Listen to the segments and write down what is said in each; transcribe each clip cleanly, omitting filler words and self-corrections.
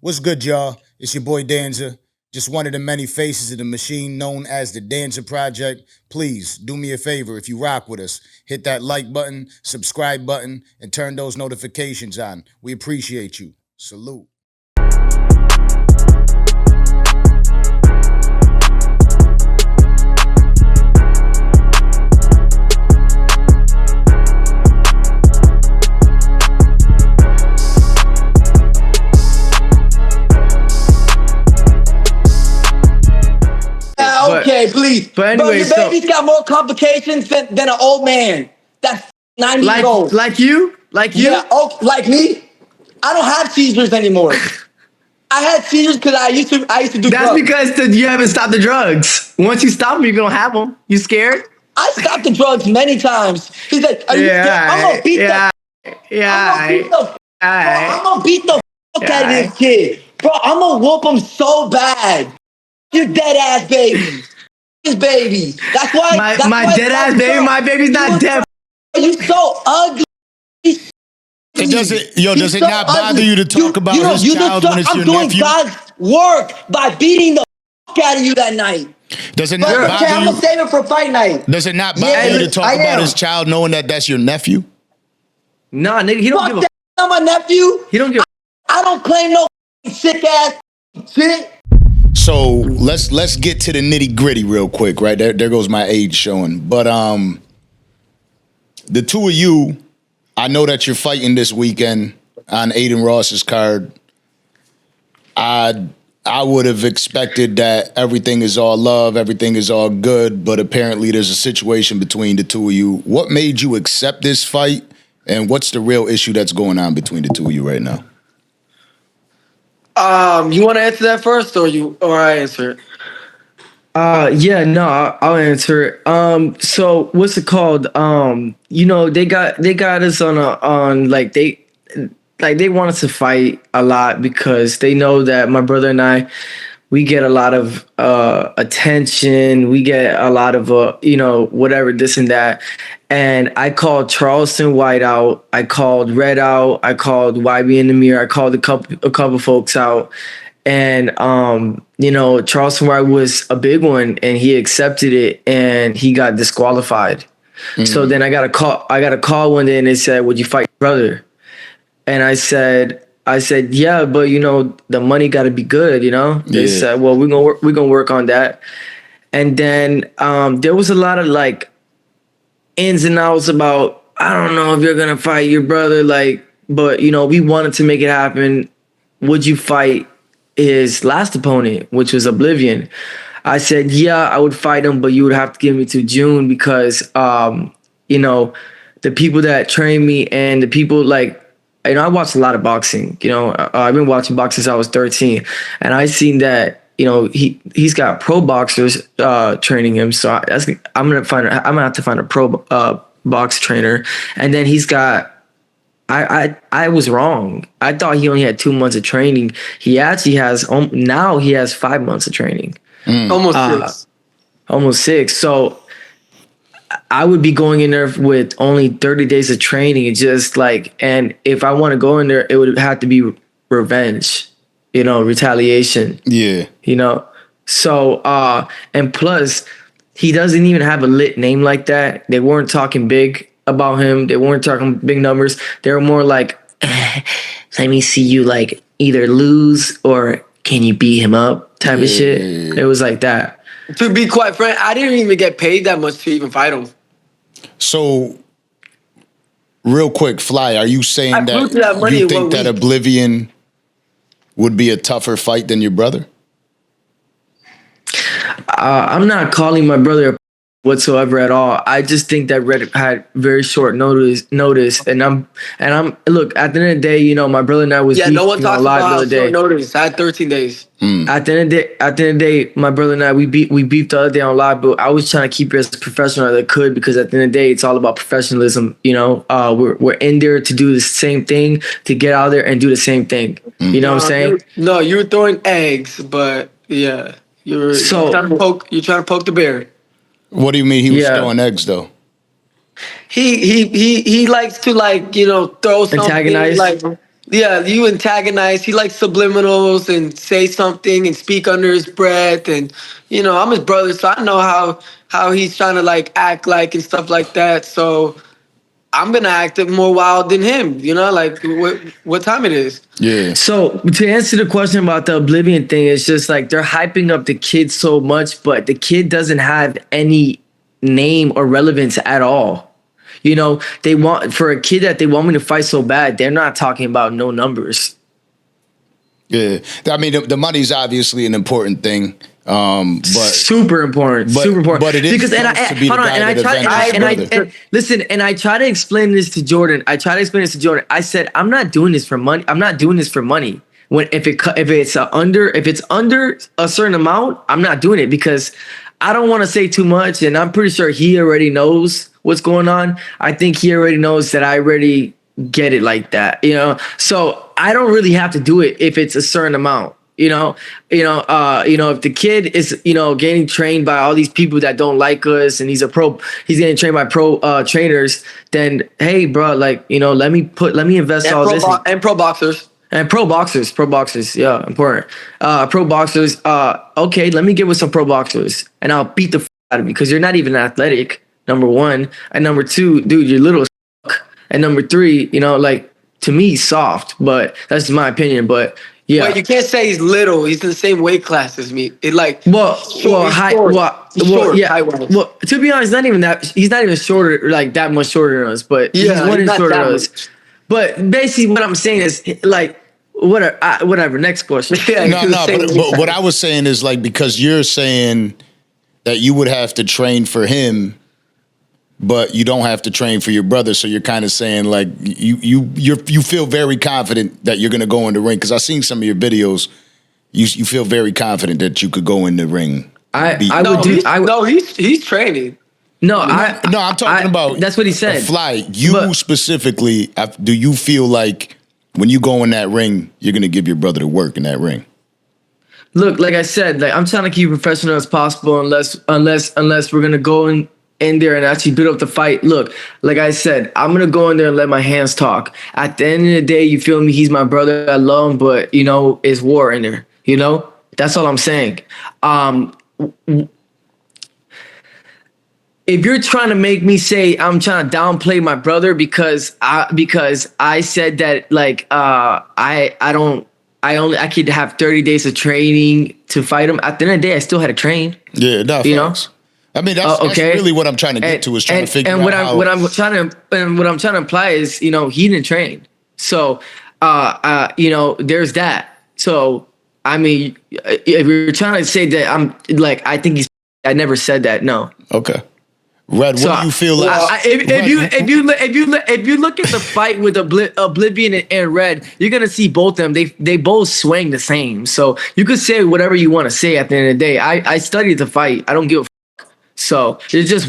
What's good, y'all? It's your boy Danza. Just one of the many faces of the machine known as the Danza Project. Please do me a favor if you rock with us. Hit that like button, subscribe button, and turn those notifications on. We appreciate you. Salute. Okay, please. But anyway, your baby's got more complications than an old man. That's 90 years old. Like you? Yeah, like me? I don't have seizures anymore. I had seizures because I used to do That's drugs. because you haven't stopped the drugs. Once you stop them, you're going to have them. You scared? I stopped the drugs many times. He said, are you scared? I'm going to beat the I'm going to beat the fuck out of this kid. Bro, I'm going to whoop him so bad. Your dead ass baby. His baby. That's why my dead ass baby, my baby's not dead. You so ugly. Does it not bother you to talk about his child when it's your nephew? I'm doing God's work by beating the fuck out of you that night. Does it not bother you? I'm gonna save it for fight night. Does it not bother you to talk about his child knowing that that's your nephew? Nah, nigga, he don't give a fuck. My nephew. He don't give. I don't claim no sick ass shit. So let's get to the nitty gritty real quick, right? There goes my age showing. But the two of you, I know that you're fighting this weekend on Aiden Ross's card. I would have expected that everything is all love, everything is all good, but apparently there's a situation between the two of you. What made you accept this fight, and what's the real issue that's going on between the two of you right now? You want to answer that first, or I answer it? Yeah, no, I'll answer it. So what's it called? They got us on they want us to fight a lot because they know that my brother and I, we get a lot of attention. We get a lot of whatever, this and that. And I called Charleston White out. I called Red out. I called YB in the mirror. I called a couple folks out. And Charleston White was a big one, and he accepted it, and he got disqualified. Mm-hmm. So then I got a call one day, and they said, "Would you fight your brother?" And I said, yeah, but the money got to be good, They said, well, we're gonna work on that. And then there was a lot of ins and outs about, I don't know if you're gonna fight your brother, but we wanted to make it happen. Would you fight his last opponent, which was Oblivion? I said, yeah, I would fight him, but you would have to give me to June because the people that train me and the people I watched a lot of boxing. I've been watching boxing since I was 13, and I seen that he's got pro boxers training him. So I'm gonna have to find a pro box trainer, and then he's got. I was wrong. I thought he only had 2 months of training. He actually has now he has 5 months of training. Almost 6. So I would be going in there with only 30 days of training. And if I want to go in there, it would have to be revenge, retaliation. Yeah. So, and plus he doesn't even have a lit name like that. They weren't talking big about him. They weren't talking big numbers. They were more like, let me see you either lose or can you beat him up type of shit. It was like that. To be quite frank, I didn't even get paid that much to even fight him. So, real quick, Flyy, are you saying that you think that Oblivion would be a tougher fight than your brother? I'm not calling my brother a whatsoever at all. I just think that Red had very short notice, and I'm look, at the end of the day, my brother and I was no one talks about the day. Short notice. I had 13 days. At the end of the day, my brother and I we beefed the other day on live, but I was trying to keep it as professional as I could because at the end of the day, it's all about professionalism. We're in there to do the same thing, to get out there and do the same thing. You know what I'm saying? You were throwing eggs, but yeah, you're trying to poke the bear. What do you mean he was throwing eggs though? He likes to throw something antagonize. Yeah, you antagonize. He likes subliminals and say something and speak under his breath. And I'm his brother, so I know how he's trying to like act like and stuff like that. So I'm gonna act more wild than him. Like what time it is. Yeah. So to answer the question about the Oblivion thing, it's just like they're hyping up the kid so much, but the kid doesn't have any name or relevance at all. They want for a kid that they want me to fight so bad, they're not talking about no numbers. Yeah. I mean, the money's obviously an important thing. But super important. But it is because and I try to explain this to Jordan. I said, I'm not doing this for money. I'm not doing this for money. If it's under a certain amount, I'm not doing it because I don't want to say too much, and I'm pretty sure he already knows what's going on. I think he already knows that I already get it like that, So I don't really have to do it if it's a certain amount. If the kid is, getting trained by all these people that don't like us, and he's getting trained by pro trainers, then hey, bro, like, let me invest all this and pro boxers. And pro boxers, yeah, important. Pro boxers, okay, let me get with some pro boxers, and I'll beat the out of you because you're not even athletic. Number one, and number two, dude, you're little as fuck. And number three, like to me, soft, but that's my opinion. But yeah, well, you can't say he's little. He's in the same weight class as me. It like short, yeah. Well, to be honest, not even that. He's not even shorter, like that much shorter than us. But he's one inch shorter than us. But basically, what I'm saying is like. Whatever. Next question. But what I was saying is like because you're saying that you would have to train for him, but you don't have to train for your brother. So you're kind of saying like you feel very confident that you're gonna go in the ring because I've seen some of your videos. You feel very confident that you could go in the ring. He's training. I'm talking about. That's what he said. Flyy, specifically. Do you feel like? When you go in that ring, you're gonna give your brother to work in that ring. Look, like I said, like I'm trying to keep professional as possible, unless we're gonna go in there and actually build up the fight. Look, like I said, I'm gonna go in there and let my hands talk. At the end of the day, you feel me? He's my brother. I love him, but it's war in there. That's all I'm saying. If you're trying to make me say I'm trying to downplay my brother because I said that like I could have 30 days of training to fight him. At the end of the day, I still had to train. Yeah, that's I mean that's really what I'm trying to get to is trying to figure out what I'm trying to imply is he didn't train. So there's that. So I mean if you're trying to say that I'm like I never said that. No. Okay. Red, what do you feel like? If you look at the fight with Oblivion and Red, you're gonna see both of them. They both swing the same. So you could say whatever you want to say. At the end of the day, I studied the fight. I don't give a fuck. So it's just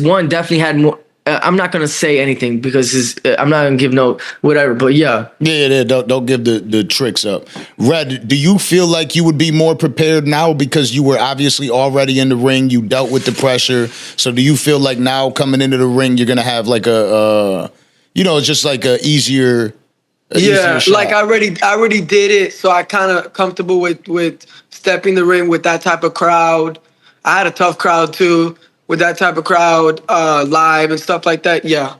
one definitely had more. I'm not gonna say anything because I'm not gonna give no whatever. But yeah. Don't give the tricks up. Red, do you feel like you would be more prepared now because you were obviously already in the ring? You dealt with the pressure. So do you feel like now coming into the ring you're gonna have like just like a easier? Shot? Like I already did it, so I kind of comfortable with stepping the ring with that type of crowd. I had a tough crowd too. With that type of crowd, live and stuff like that, yeah,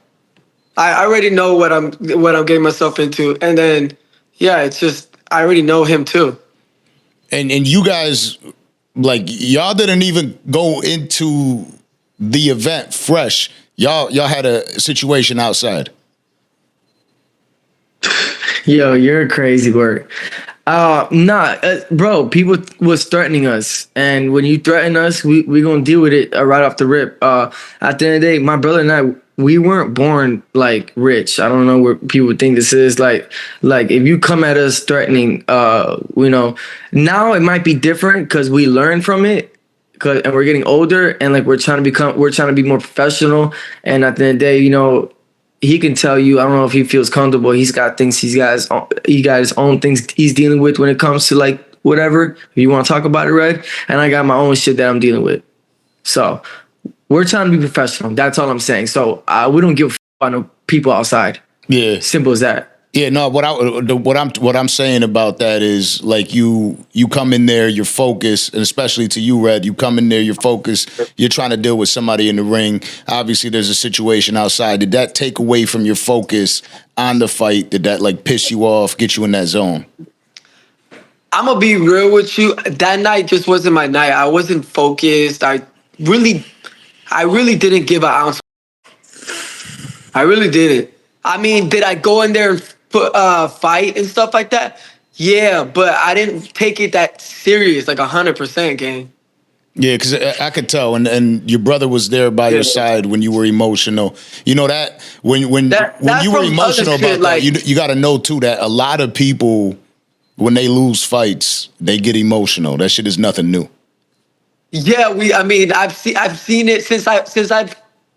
I already know what I'm getting myself into, and then it's just I already know him too. And you guys, like y'all didn't even go into the event fresh. Y'all had a situation outside. Yo, you're a crazy word. Bro, people was threatening us, and when you threaten us, we gonna deal with it right off the rip. At the end of the day, my brother and I, we weren't born like rich. I don't know what people think this is. Like if you come at us threatening, now it might be different because we learn from it, and we're getting older, and like we're trying to be more professional. And at the end of the day, he can tell you, I don't know if he feels comfortable. He's got things, he got his own things he's dealing with when it comes to like whatever. If you want to talk about it, Red, and I got my own shit that I'm dealing with. So we're trying to be professional. That's all I'm saying. So we don't give a fuck about no people outside. Yeah. Simple as that. Yeah, no. What I'm saying about that is like you come in there, you're focused, and especially to you, Red. You come in there, you're focused. You're trying to deal with somebody in the ring. Obviously, there's a situation outside. Did that take away from your focus on the fight? Did that like piss you off, get you in that zone? I'm gonna be real with you. That night just wasn't my night. I wasn't focused. Really, I really didn't give an ounce. I really didn't. I mean, did I go in there and fight and stuff like that? Yeah, but I didn't take it that serious, like 100%, gang. Yeah, because I could tell, and your brother was there by your side when you were emotional. You know that when you were emotional about that, like, you got to know too that a lot of people, when they lose fights, they get emotional. That shit is nothing new. Yeah, I mean, I've seen it since I've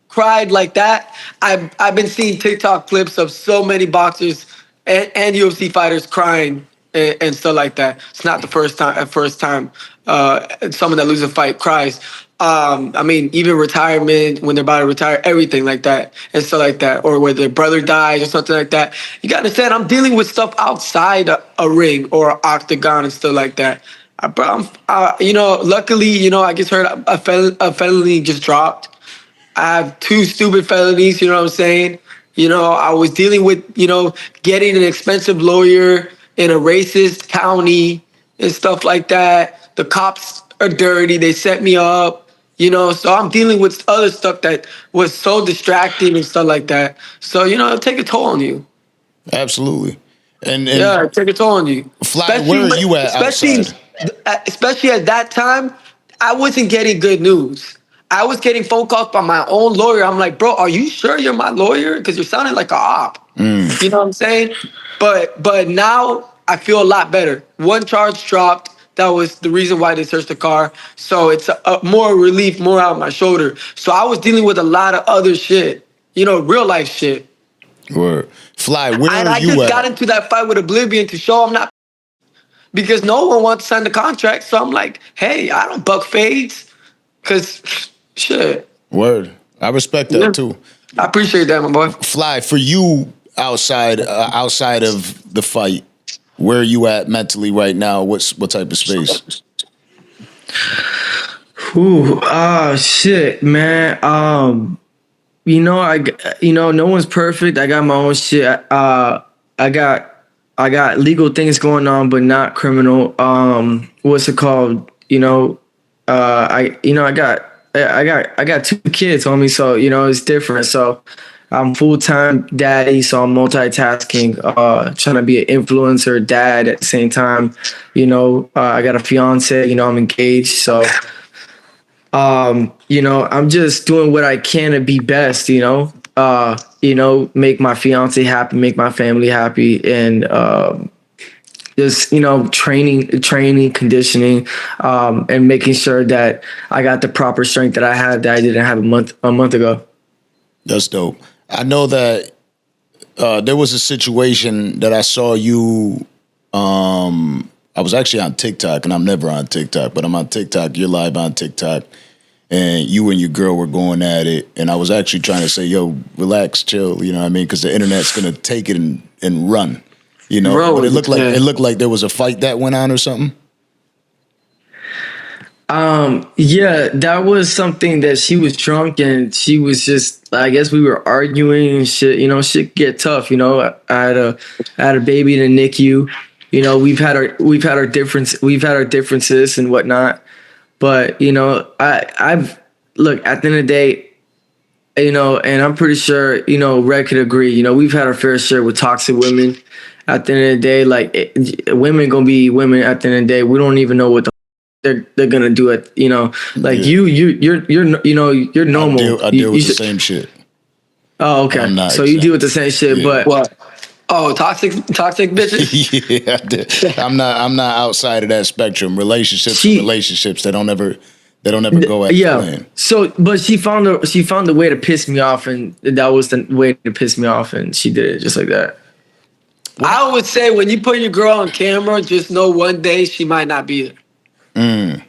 cried like that. I've been seeing TikTok clips of so many boxers and UFC fighters crying and stuff like that. It's not the first time someone that loses a fight cries. I mean, even retirement, when they're about to retire, everything like that and stuff like that, or where their brother dies or something like that. You gotta understand, I'm dealing with stuff outside a ring or an octagon and stuff like that. Luckily, I just heard a felony just dropped. I have 2 stupid felonies, you know what I'm saying? I was dealing with, getting an expensive lawyer in a racist county and stuff like that. The cops are dirty. They set me up, so I'm dealing with other stuff that was so distracting and stuff like that. So, it'll take a toll on you. Absolutely. And yeah, take a toll on you. Flyy, where are you at outside? Especially at that time, I wasn't getting good news. I was getting phone calls by my own lawyer. I'm like, bro, are you sure you're my lawyer? Because you're sounding like a op. You know what I'm saying? But now I feel a lot better. 1 charge dropped. That was the reason why they searched the car. So it's a more relief, more out of my shoulder. So I was dealing with a lot of other shit, real life shit. Word. Flyy, where are you at? I just got into that fight with Oblivion to show I'm not, because no one wants to sign the contract. So I'm like, hey, I don't buck fades. Because, shit. Word. I respect that too. I appreciate that, my boy. Flyy, for you outside of the fight, where are you at mentally right now? What type of space? Shit, man. No one's perfect. I got my own shit. I got legal things going on, but not criminal. What's it called? I got 2 kids, homie. So it's different. So I'm full-time daddy. So I'm multitasking, trying to be an influencer, dad at the same time. I got a fiance. I'm engaged. So I'm just doing what I can to be best. Make my fiance happy, make my family happy, and just training, conditioning, and making sure that I got the proper strength that I had that I didn't have a month ago. That's dope. I know that there was a situation that I saw you. I was actually on TikTok, and I'm never on TikTok, but I'm on TikTok. You're live on TikTok, and you and your girl were going at it. And I was actually trying to say, yo, relax, chill, you know what I mean? Because the internet's going to take it and run, Bro, but it looked like there was a fight that went on or something. Yeah, that was something that she was drunk and she was just, I guess we were arguing and shit, shit get tough, I had a baby in the NICU. We've had our differences and whatnot, but I've look, at the end of the day, and I'm pretty sure Red could agree. We've had our fair share with toxic women. At the end of the day, like women gonna be women. At the end of the day, we don't even know what they're gonna do it. Like yeah. you're normal. I deal with the same shit. Oh, okay. So you deal with the same shit, yeah. But what? Oh, toxic bitches. Yeah, I'm not outside of that spectrum. Relationships, they don't ever go at yeah. So, but she found a way to piss me off, and that was the way to piss me off, and she did it just like that. I would say when you put your girl on camera, just know one day she might not be there.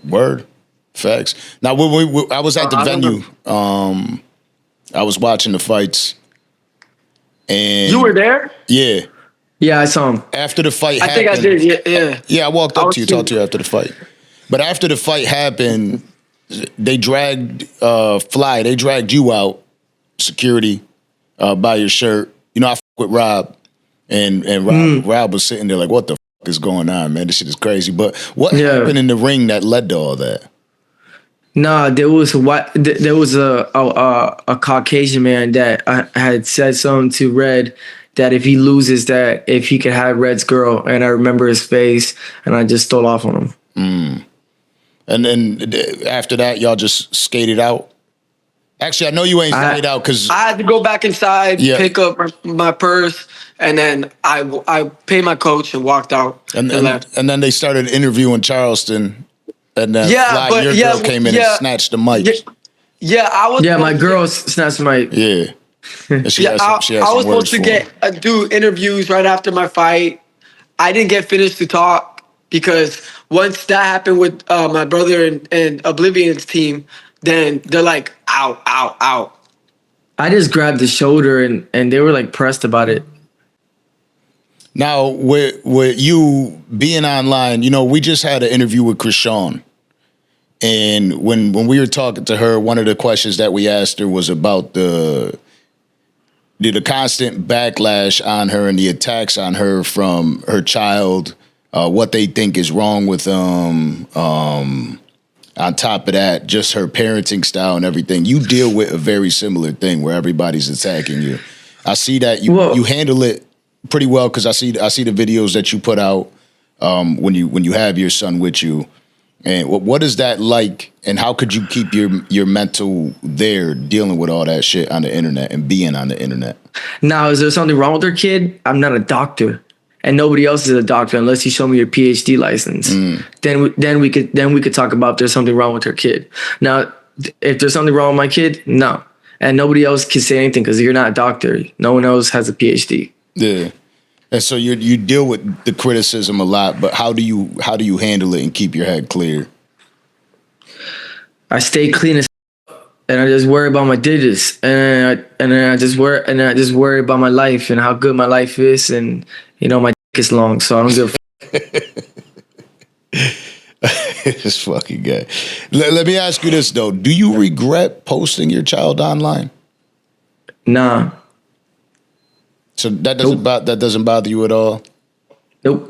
Word. Facts. Now, I was at the venue. I was watching the fights. And you were there? Yeah. Yeah, I saw him. After the fight I happened. think I did. Yeah. Yeah, I walked up to you, talked to you after the fight. But after the fight happened, they dragged Flyy. They dragged you out, security, by your shirt. You know, I fuck with Rob, and Rob was sitting there like, "What the fuck is going on, man? This shit is crazy." But what happened in the ring that led to all that? Nah, there was a Caucasian man that had said something to Red that if he loses, that if he could have Red's girl, and I remember his face, and I just stole off on him. And then after that, y'all just skated out. Actually, I know you ain't skated out because I had to go back inside, pick up my purse, and then I paid my coach and walked out and left. And then they started interviewing Charleston, and then Flyy, your girl came in and snatched the mic. I was. Yeah, my girl snatched the mic. Yeah. I was supposed to do interviews right after my fight. I didn't get finished to talk because once that happened with my brother and Oblivion's team, then they're like, out, out, out. I just grabbed the shoulder and they were like pressed about it. Now, with you being online, you know, we just had an interview with Krishan. And when we were talking to her, one of the questions that we asked her was about the constant backlash on her and the attacks on her from her child, what they think is wrong with them. On top of that, just her parenting style and everything. You deal with a very similar thing where everybody's attacking you. I see that you handle it pretty well because I see the videos that you put out when you have your son with you. And what is that like? And how could you keep your mental there dealing with all that shit on the internet and being on the internet? Now, is there something wrong with her kid? I'm not a doctor, and nobody else is a doctor unless you show me your PhD license. Then we could talk about if there's something wrong with her kid. Now, if there's something wrong with my kid, no, and nobody else can say anything because you're not a doctor. No one else has a PhD. Yeah. And so you deal with the criticism a lot, but how do you handle it and keep your head clear? I stay clean as and I just worry about my digits, and I just worry about my life and how good my life is, and you know my dick is long, so I don't give a This fucking guy. Let me ask you this though: do you regret posting your child online? Nah. So that doesn't bother you at all? Nope.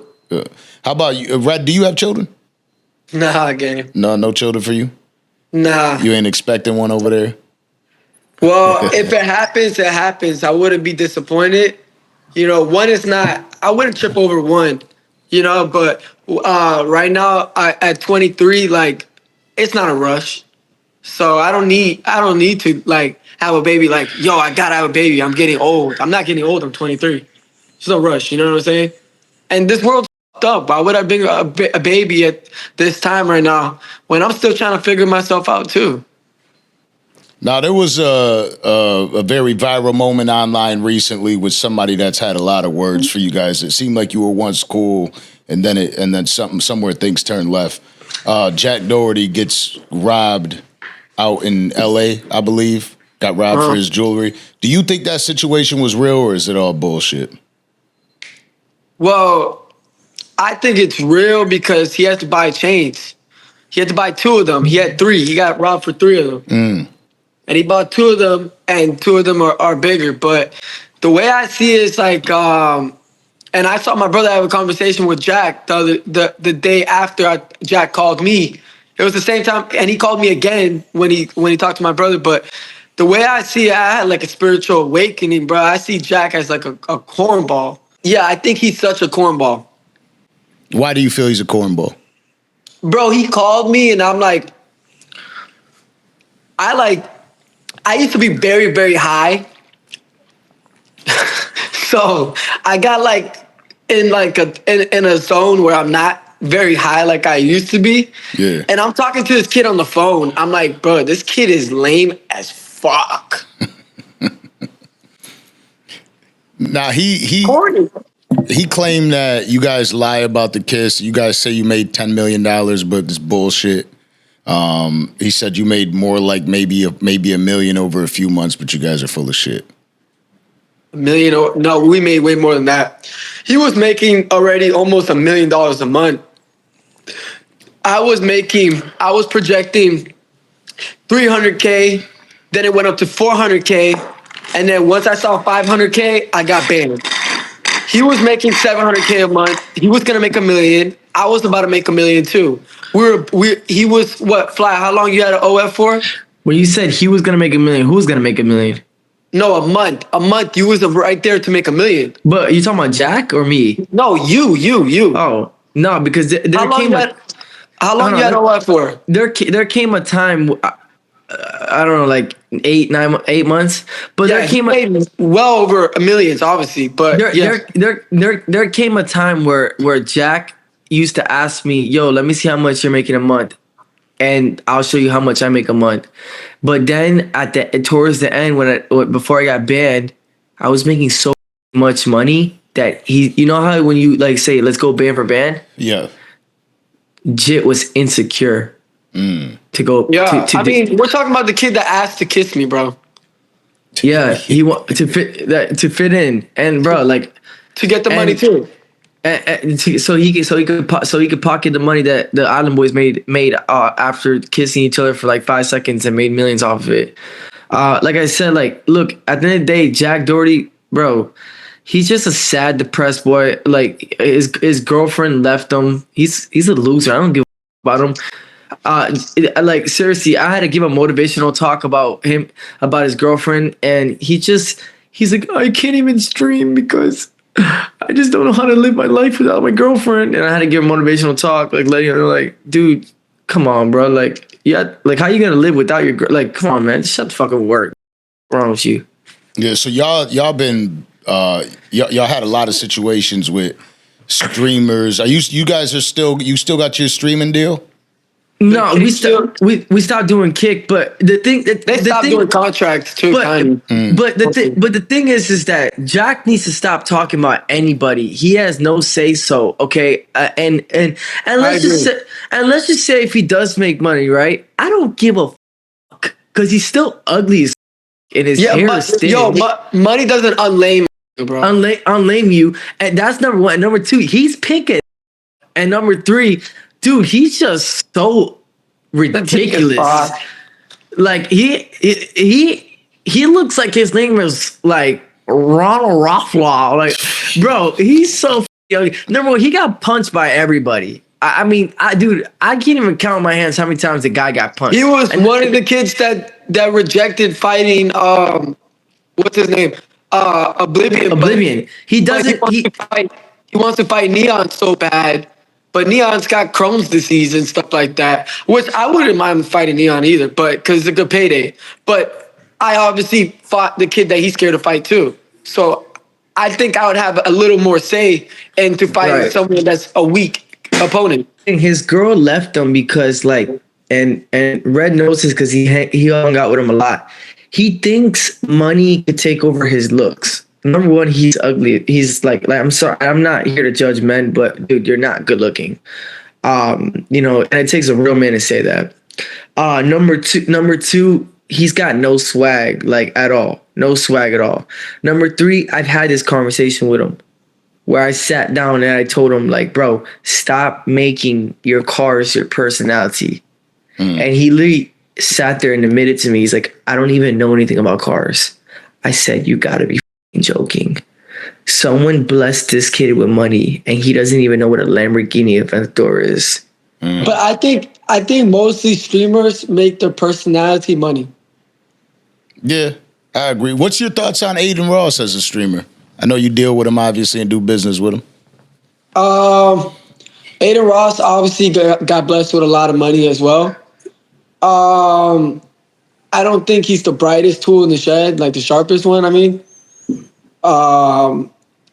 How about you, Red? Do you have children? Nah, gang. No children for you? Nah. You ain't expecting one over there? Well, if it happens, it happens. I wouldn't be disappointed. You know, one is not. I wouldn't trip over one. You know, but right now at 23, like it's not a rush. So I don't need to like have a baby. Like, yo, I gotta have a baby. I'm getting old. I'm not getting old. I'm 23. There's no rush. You know what I'm saying? And this world's fucked up. Why would I bring a baby at this time right now when I'm still trying to figure myself out too? Now there was a very viral moment online recently with somebody that's had a lot of words for you guys. It seemed like you were once cool, and then somewhere things turned left. Jack Doherty gets robbed out in LA, I believe. Got robbed for his jewelry. Do you think that situation was real, or is it all bullshit? Well, I think it's real because he has to buy chains. He had to buy 2 of them. He had 3. He got robbed for 3 of them. And he bought 2 of them, and 2 of them are bigger. But the way I see it is like, and I saw my brother have a conversation with Jack the day after Jack called me. It was the same time, and he called me again when he talked to my brother. But the way I see it, I had like a spiritual awakening, bro. I see Jack as like a cornball. Yeah, I think he's such a cornball. Why do you feel he's a cornball? Bro, he called me, and I'm like, I used to be very, very high. So I got like in a zone where I'm not very high like I used to be. Yeah. And I'm talking to this kid on the phone. I'm like, bro, this kid is lame as fuck. Now he claimed that you guys lie about the kiss. You guys say you made $10 million, but it's bullshit. He said you made more like maybe a million over a few months, but you guys are full of shit. A million or no, we made way more than that. He was making already almost $1 million a month. I was projecting 300K, then it went up to 400K, and then once I saw 500K, I got banned. He was making 700K a month. He was gonna make $1 million. I was about to make $1 million too. He was what, Flyy? How long you had an OF for? When you said he was gonna make $1 million, who was gonna make $1 million? No, a month. A month. You was right there to make $1 million. But you talking about Jack or me? No, you. Oh no, because there came how long you had OF for? There came a time. I don't know, like 8 months. But Yeah, there came well over $1 million, obviously. But there came a time where Jack used to ask me, "Yo, let me see how much you're making a month, and I'll show you how much I make a month." But then towards the end, before I got banned, I was making so much money that you know how when you like say, "Let's go band for band," Yeah. Jit was insecure to go. Yeah, we're talking about the kid that asked to kiss me, bro. Yeah, he want to fit in, and bro, like to get the money too. So he could pocket the money that the Island Boys made after kissing each other for like 5 seconds and made millions off of it. Like I said, like look, at the end of the day, Jack Doherty, bro, he's just a sad, depressed boy. Like his girlfriend left him. He's a loser. I don't give a about him. Like seriously, I had to give a motivational talk about his girlfriend, and he's like, I can't even stream because I just don't know how to live my life without my girlfriend. And I had to give a motivational talk, like letting her know, like, dude, come on, bro. Like, yeah, like how you gonna live without your girl? Like, come on, man, shut the fuck up and work. What's wrong with you? Yeah, so y'all been y'all had a lot of situations with streamers. You guys still got your streaming deal? No, we stopped doing Kick, but the thing they stopped doing contracts too. But the thing is that Jack needs to stop talking about anybody. He has no say so. Okay, and let's just say if he does make money, right? I don't give a fuck because he's still ugly as and his hair is thin. Money doesn't unlame you, bro. Unlame you, and that's number one. Number two, he's pink and number three. Dude, he's just so ridiculous. Like he looks like his name is like Ronald Rothwell. Like, bro, he's so young. Number one, he got punched by everybody. I mean, I can't even count on my hands how many times the guy got punched. He was one of the kids that rejected fighting. What's his name? Oblivion. He doesn't. He wants to fight Neon so bad. But Neon's got Crohn's disease and stuff like that, which I wouldn't mind fighting Neon either, but because it's a good payday. But I obviously fought the kid that he's scared to fight too. So I think I would have a little more say into fighting someone that's a weak opponent. His girl left him because and Red knows this because he hung out with him a lot. He thinks money could take over his looks. Number one, he's ugly. He's like I'm sorry, I'm not here to judge men, but dude, you're not good looking. And it takes a real man to say that. Number two, he's got no swag, like at all. No swag at all. Number three, I've had this conversation with him where I sat down and I told him, like, bro, stop making your cars your personality. And he literally sat there and admitted to me, he's like, I don't even know anything about cars. I said, you gotta be joking. Someone blessed this kid with money and he doesn't even know what a Lamborghini Aventador is. But I think mostly streamers make their personality money. Yeah, I agree. What's your thoughts on Aiden Ross as a streamer? I know you deal with him obviously and do business with him. Aiden Ross obviously got blessed with a lot of money as well. I don't think he's the brightest tool in the shed, like the sharpest one. I mean,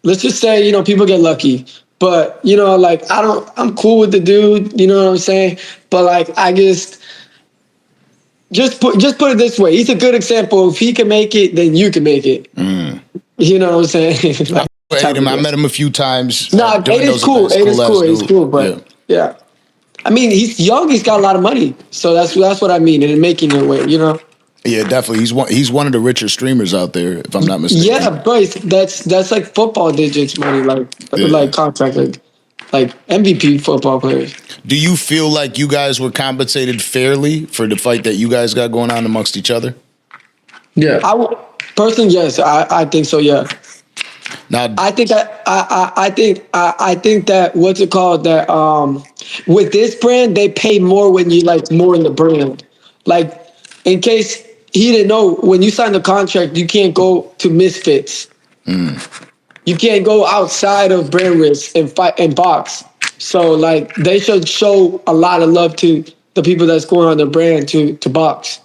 let's just say, people get lucky, but I'm cool with the dude, you know what I'm saying? But like, I just put it this way. He's a good example. If he can make it, then you can make it. You know what I'm saying? I met him a few times. Nah, Aiden's cool. Aiden's cool, but yeah. I mean, he's young. He's got a lot of money. So that's what I mean. And making it way, Yeah, definitely. He's one of the richer streamers out there, if I'm not mistaken. Yeah, bro. That's like football digits money, like contract, like MVP football players. Do you feel like you guys were compensated fairly for the fight that you guys got going on amongst each other? Yeah. Personally, yes, I think so. Yeah. Now, I think that what's it called, that with this brand they pay more when you like more in the brand. Like, in case he didn't know, when you sign the contract, you can't go to Misfits. You can't go outside of brand risk and fight and box. So like they should show a lot of love to the people that's going on the brand to box.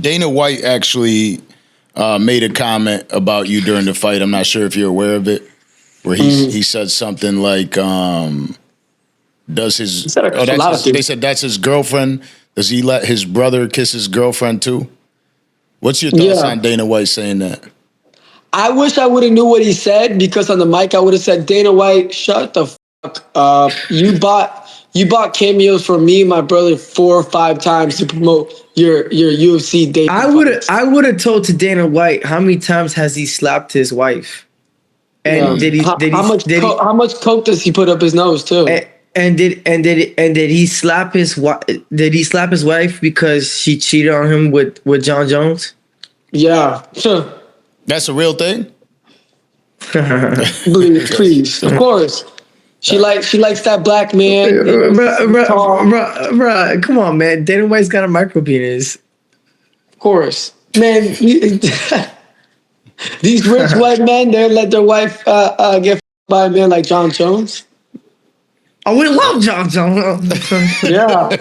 Dana White actually made a comment about you during the fight. I'm not sure if you're aware of it, where he said something like, "Does his they said that's his girlfriend? Does he let his brother kiss his girlfriend too?" What's your thoughts on Dana White saying that? I wish I would have knew what he said, because on the mic I would have said, Dana White, shut the fuck up. You bought cameos for me and my brother 4 or 5 times to promote your UFC debut. I would have told to Dana White, how many times has he slapped his wife? And how much coke does he put up his nose too? And did he slap his wife? Did he slap his wife because she cheated on him with John Jones? Yeah. That's a real thing? Please. Of course. She likes that black man. Bruh, come on, man. Dana White's got a micro penis. Of course. Man, these rich white men, they let their wife get by a man like John Jones. Oh, we love John Jones. Yeah.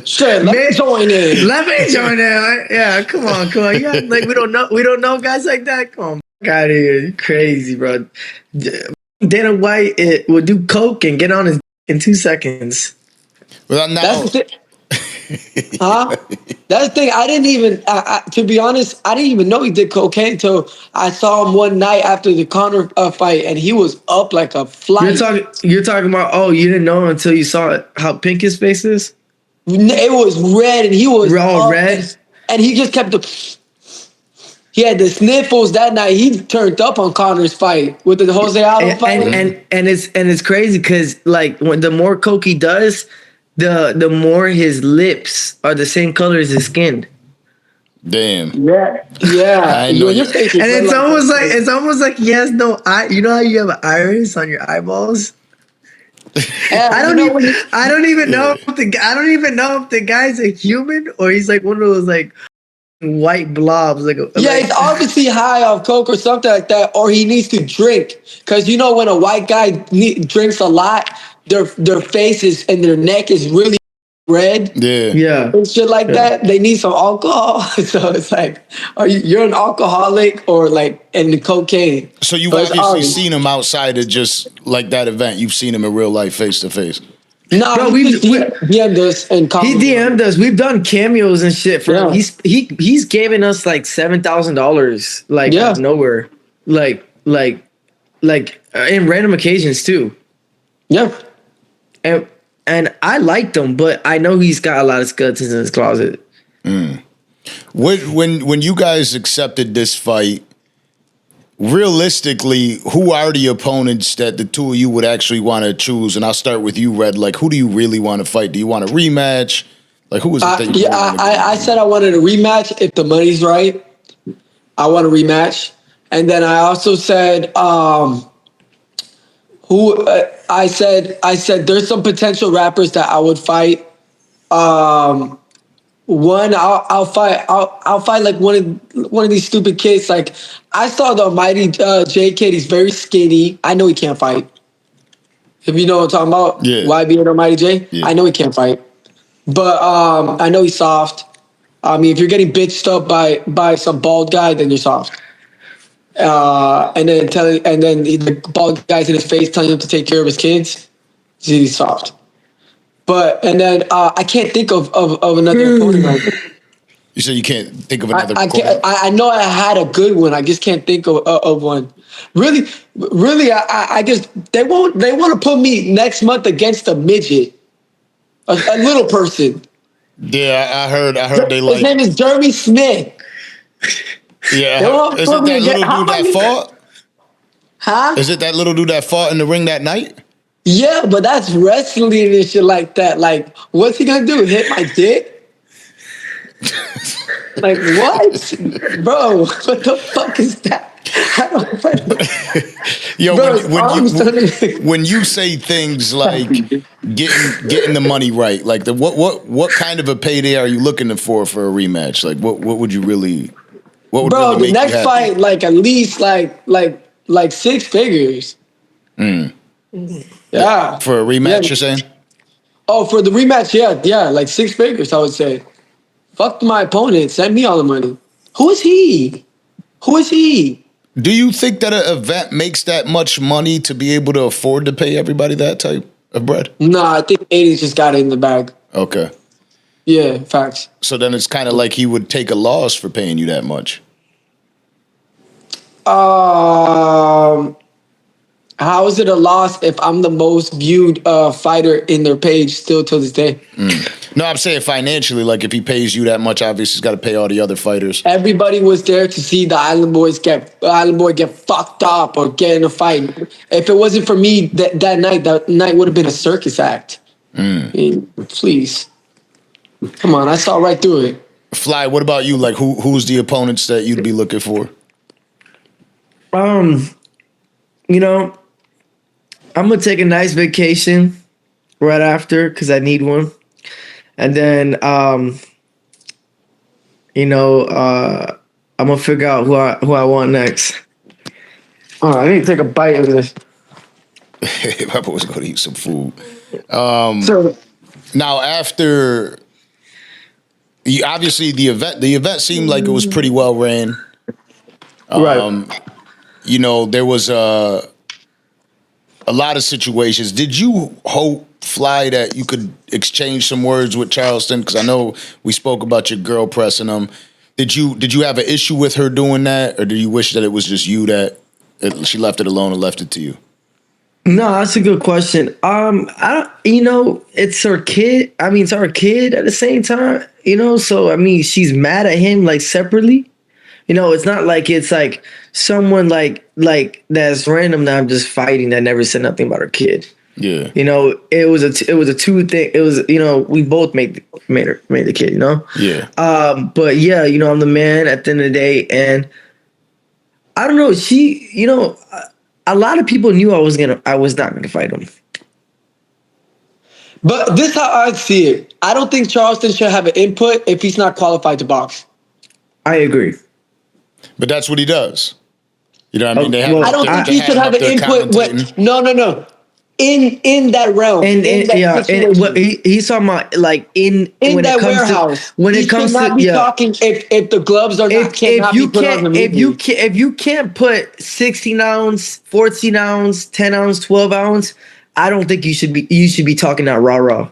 Shit, let me join in. Let me join in. Yeah, come on. Yeah, like we don't know guys like that. Come on, out of here. You're crazy, bro. Dana White will do coke and get on his in 2 seconds. Well, now, that's the thing. That's the thing. I didn't even, to be honest, I didn't even know he did cocaine until I saw him one night after the Conor fight, and he was up like a fly. You're talking about, oh, you didn't know until you saw it, how pink his face is? It was red, and he was all red, and he just kept he had the sniffles that night. He turned up on Conor's fight with the Jose Aldo fight, and it's crazy because like when the more coke he does, the more his lips are the same color as his skin. Damn. Yeah. I know. And it's almost like he has no eye. You know how you have an iris on your eyeballs? I don't even know if the guy's a human or he's like one of those like white blobs. He's obviously high off coke or something like that, or he needs to drink. Because you know when a white guy drinks a lot, their faces and their neck is really red. Yeah. And shit like that. They need some alcohol. So it's like, you're an alcoholic or like in cocaine. So you've obviously seen him outside of just like that event. You've seen him in real life, face to face. No, bro, he DM'd us and he DM'd us. We've done cameos and shit for him. He's given us like $7,000 like out of nowhere, like in random occasions too. Yeah. And I liked him, but I know he's got a lot of skeletons in his closet. When you guys accepted this fight, realistically, who are the opponents that the two of you would actually want to choose? And I'll start with you, Red. Like, who do you really want to fight? Do you want a rematch? Like, who was it that you I said I wanted a rematch if the money's right. I want a rematch. And then I also said, I said there's some potential rappers that I would fight. One, I'll fight like one of these stupid kids. Like I saw the Mighty J kid. He's very skinny. I know he can't fight. If you know what I'm talking about, YB and Mighty J. Yeah. I know he can't fight, but I know he's soft. I mean, if you're getting bitched up by some bald guy, then you're soft. And then the bald guy's in his face telling him to take care of his kids. He's soft. And then I can't think of another opponent right now. You said you can't think of another opponent? I know I had a good one. I just can't think of one. Really, I just they want to put me next month against a midget, a little person. Yeah, I heard they His like. name is Jeremy Smith. Yeah, They won't is it put me that again. little How dude am I that gonna- fought? Huh? Is it that little dude that fought in the ring that night? Yeah, but that's wrestling and shit like that. Like, what's he gonna do? Hit my dick? Like, what? Bro, what the fuck is that? I don't Yo, Bro, his arms don't- when you say things like getting the money right, like what kind of a payday are you looking for a rematch? Like what would you really Bro, really the make next you happy? fight, like at least like 6 figures. Yeah. For a rematch, Yeah. you're saying? Oh, for the rematch, yeah, like 6 figures, I would say. Fuck my opponent. Send me all the money. Who is he? Who is he? Do you think that an event makes that much money to be able to afford to pay everybody that type of bread? Nah, I think 80's just got it in the bag. Okay. Yeah, facts. So then it's kind of like he would take a loss for paying you that much. How is it a loss if I'm the most viewed fighter in their page still till this day? No, I'm saying financially, like if he pays you that much, obviously he's got to pay all the other fighters. Everybody was there to see the Island Boy get fucked up or get in a fight. If it wasn't for me that night would have been a circus act. I mean, please, come on, I saw right through it. Flyy, what about you? Like who's the opponents that you'd be looking for? You know, I'm gonna take a nice vacation right after because I need one, and then I'm gonna figure out who I want next. Oh, I need to take a bite of this. Papa was going to eat some food. So, Now, after obviously the event seemed like it was pretty well ran. Right. You know, there was a lot of situations. Did you hope, Flyy, that you could exchange some words with Charleston? Because I know we spoke about your girl pressing him. Did you have an issue with her doing that, or did you wish that it was just you that she left it alone and left it to you? No, that's a good question. I don't, it's her kid. I mean, it's our kid at the same time, so I mean, she's mad at him like separately. It's not like it's like someone like that's random that I'm just fighting that never said nothing about her kid. Yeah. It was a two thing. It was, we both made the kid, Yeah. But yeah, I'm the man at the end of the day, and I don't know. She, a lot of people knew I was not gonna fight him. but this is how I see it. I don't think Charleston should have an input if he's not qualified to box. I agree. But that's what he does. You know what I mean? They have Well, I don't think he should have an input with no. In that realm. He's talking about like in when that it comes warehouse. To, when he it comes should not to be talking if the gloves are not cannot be put on the movie. if you can't put 16 ounce, 14 ounce, 10 ounce, 12 ounce, I don't think you should be talking that rah.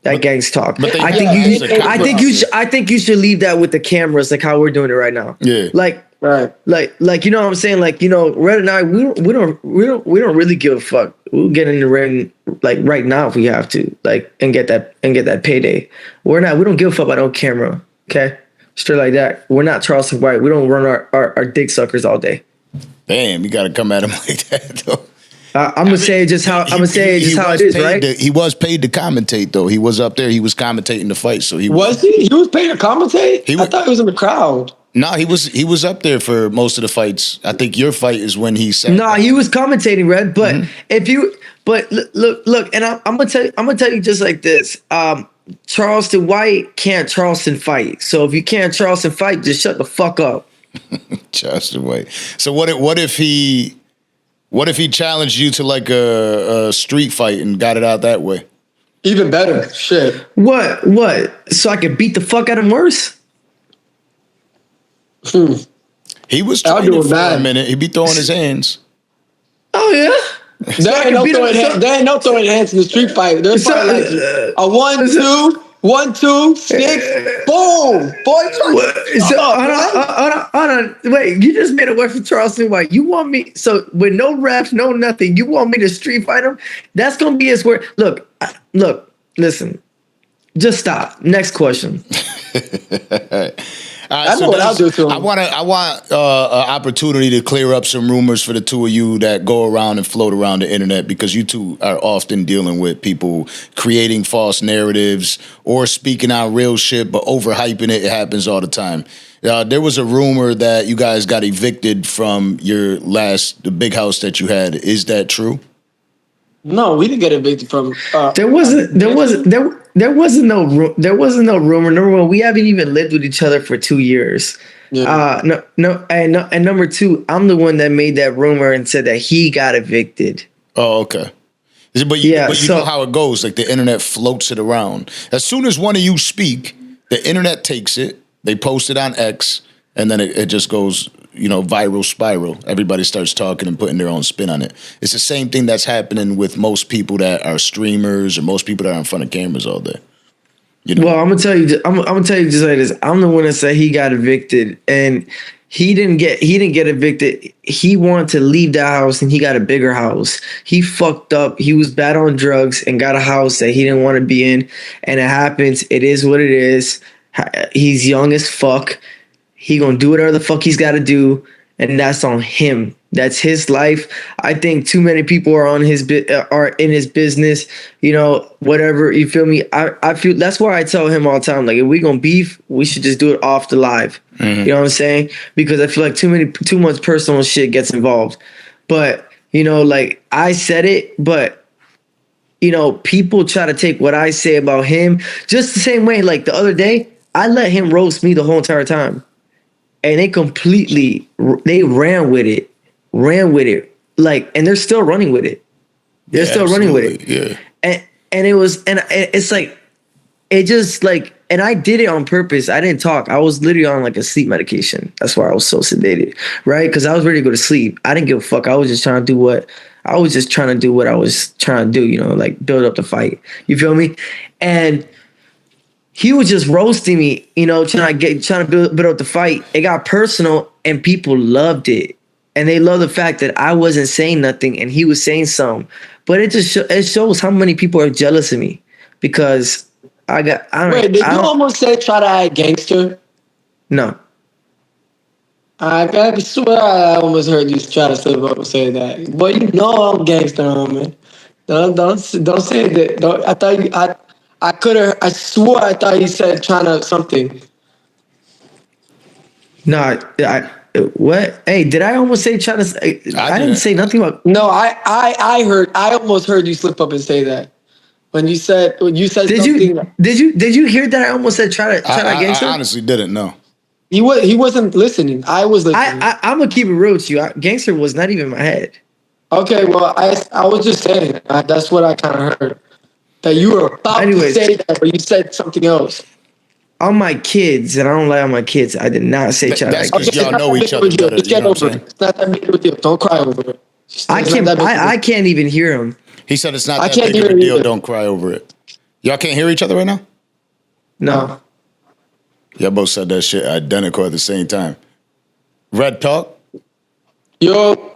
That gangs talk. But I think you should leave that with the cameras, like how we're doing it right now. Yeah. Like you know what I'm saying? Like, Red and I, we don't really give a fuck. We'll get in the ring like right now if we have to, like, and get that payday. We don't give a fuck about no camera. Okay, straight like that. We're not Charleston White. We don't run our dick suckers all day. Damn, you got to come at him like that though. I'm gonna say just how it is, right? He was paid to commentate though. He was up there. He was commentating the fight. So he was he? He was paid to commentate. I thought he was in the crowd. No, he was up there for most of the fights. I think your fight is when he said. No, he was commentating, Red. But look, and I'm gonna tell you just like this. Charleston White can't Charleston fight. So if you can't Charleston fight, just shut the fuck up. Charleston White. So what if he challenged you to like a street fight and got it out that way? Even better. Shit. What? So I could beat the fuck out of him worse? He was training for a minute. He be throwing his hands. Oh yeah. There ain't no throwing hands in the street fight. There's probably like a 1, 2, 6, boom. Boy, hold on. Wait, you just made a way for Charleston White. You want me, so with no refs, no nothing, you want me to street fight him? That's going to be his word. Look, listen. Just stop. Next question. I know what I'll do to him. I want an opportunity to clear up some rumors for the two of you that go around and float around the internet, because you two are often dealing with people creating false narratives or speaking out real shit but overhyping it. It happens all the time. There was a rumor that you guys got evicted from the big house that you had. Is that true? No, we didn't get evicted from. There wasn't no rumor. Number one, we haven't even lived with each other for 2 years. Yeah. And number two, I'm the one that made that rumor and said that he got evicted. Oh, okay. But you know how it goes. Like, the internet floats it around. As soon as one of you speak, the internet takes it. They post it on X, and then it just goes, viral spiral. Everybody starts talking and putting their own spin on it. It's the same thing that's happening with most people that are streamers or most people that are in front of cameras all day. Well, I'm gonna tell you. I'm gonna tell you just like this. I'm the one that said he got evicted, and he didn't get evicted. He wanted to leave the house, and he got a bigger house. He fucked up. He was bad on drugs and got a house that he didn't want to be in. And it happens. It is what it is. He's young as fuck. He gonna do whatever the fuck he's got to do, and that's on him. That's his life. I think too many people are in his business. Whatever, you feel me. I feel that's why I tell him all the time. Like, if we gonna beef, we should just do it off the live. Mm-hmm. You know what I'm saying? Because I feel like too much personal shit gets involved. But like, I said it, but people try to take what I say about him just the same way. Like, the other day, I let him roast me the whole entire time. And they ran with it, like, and they're still running with it. They're still running with it. Yeah. And it's like, it just like, and I did it on purpose. I didn't talk. I was literally on like a sleep medication. That's why I was so sedated, right? Because I was ready to go to sleep. I didn't give a fuck. I was just trying to do what I was trying to do, like, build up the fight. You feel me? And he was just roasting me, trying to build up the fight. It got personal, and people loved it, and they love the fact that I wasn't saying nothing and he was saying something. But it shows how many people are jealous of me, because Did you almost say try to act gangster? No. I swear I almost heard you try to slip up and say that. Boy, I'm gangster, homie. Don't say that. I swore I thought he said trying to something. No, what? Hey, did I almost say trying to? I didn't say nothing about. No, I almost heard you slip up and say that when you said something. Did you hear that I almost said try to gangster? I honestly didn't know. He wasn't listening. I was listening. I'm gonna keep it real with you. Gangster was not even in my head. Okay, well, I was just saying that's what I kind of heard. That you were about to say that, but you said something else. On my kids, and I don't lie on my kids, I did not say try to. That's because y'all know each other better. Get over it. It's not that big of a deal. Don't cry over it. I can't even hear him. He said it's not that big of a deal. Don't cry over it. Y'all can't hear each other right now? No. Y'all both said that shit identical at the same time. Red talk? Yo.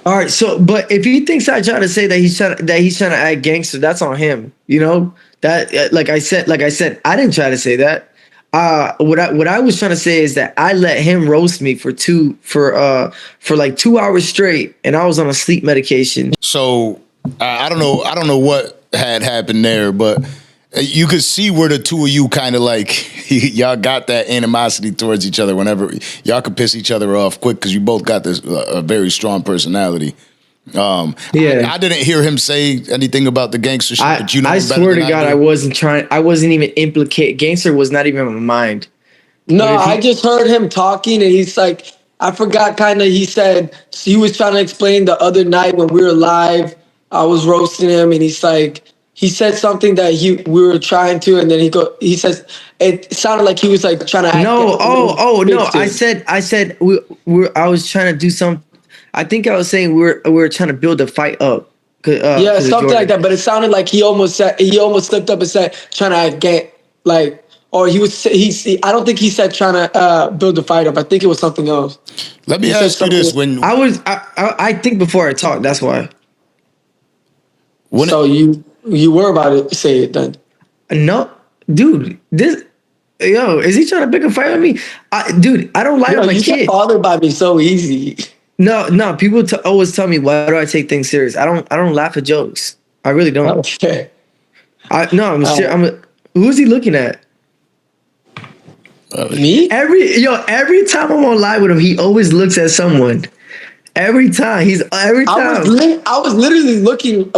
All right, so but if he thinks I try to say that he's trying to act gangster, that's on him. That like I said, I didn't try to say that. What I was trying to say is that I let him roast me for like 2 hours straight, and I was on a sleep medication. So I don't know what had happened there, but you could see where the two of you kind of like y'all got that animosity towards each other. Whenever y'all could piss each other off quick, because you both got this a very strong personality. I didn't hear him say anything about the gangster shit. But I swear to God, I wasn't even implicated. Gangster was not even on my mind. No, I just heard him talking, and he's like, I forgot kind of. He said he was trying to explain the other night when we were live. I was roasting him, and he's like. He said something that we were trying to, and then he says it sounded like he was like trying to. No, no! I said I was trying to do some. I think I was saying we were trying to build a fight up. Yeah, something like that. But it sounded like he almost slipped up and said trying to get like, or he was I don't think he said trying to build a fight up. I think it was something else. Let me ask you this: when I think before I talk, that's why. So you were about to say it then. No, dude, is he trying to pick a fight with me? Dude, I don't lie Yo, on my you get kid. bothered by me so easy. No, people always tell me, why do I take things serious? I don't laugh at jokes. I really don't. Okay. I'm serious. Who's he looking at? Me? Every time I'm on live with him, he always looks at someone. Every time. I was literally looking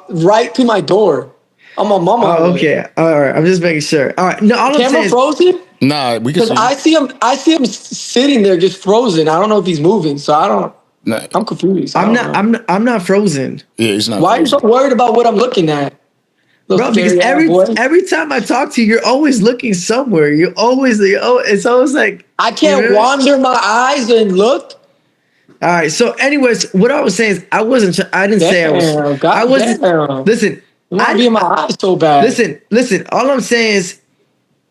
right to my door. On my mama. Oh, okay. All right. I'm just making sure. All right. No, all I'm Camera saying is, frozen? Nah, we can Because see. I see him sitting there just frozen. I don't know if he's moving, so Nah, I'm confused. I'm not frozen. yeah, he's not. Why are you frozen. so worried about what I'm looking at? Bro, because every time I talk to you, you're always looking somewhere. It's always like I can't wander my eyes and look. All right. So, anyways, what I was saying is, I didn't say I was. God I wasn't. damn. Listen, You want to be in my eyes so bad. Listen. All I'm saying is,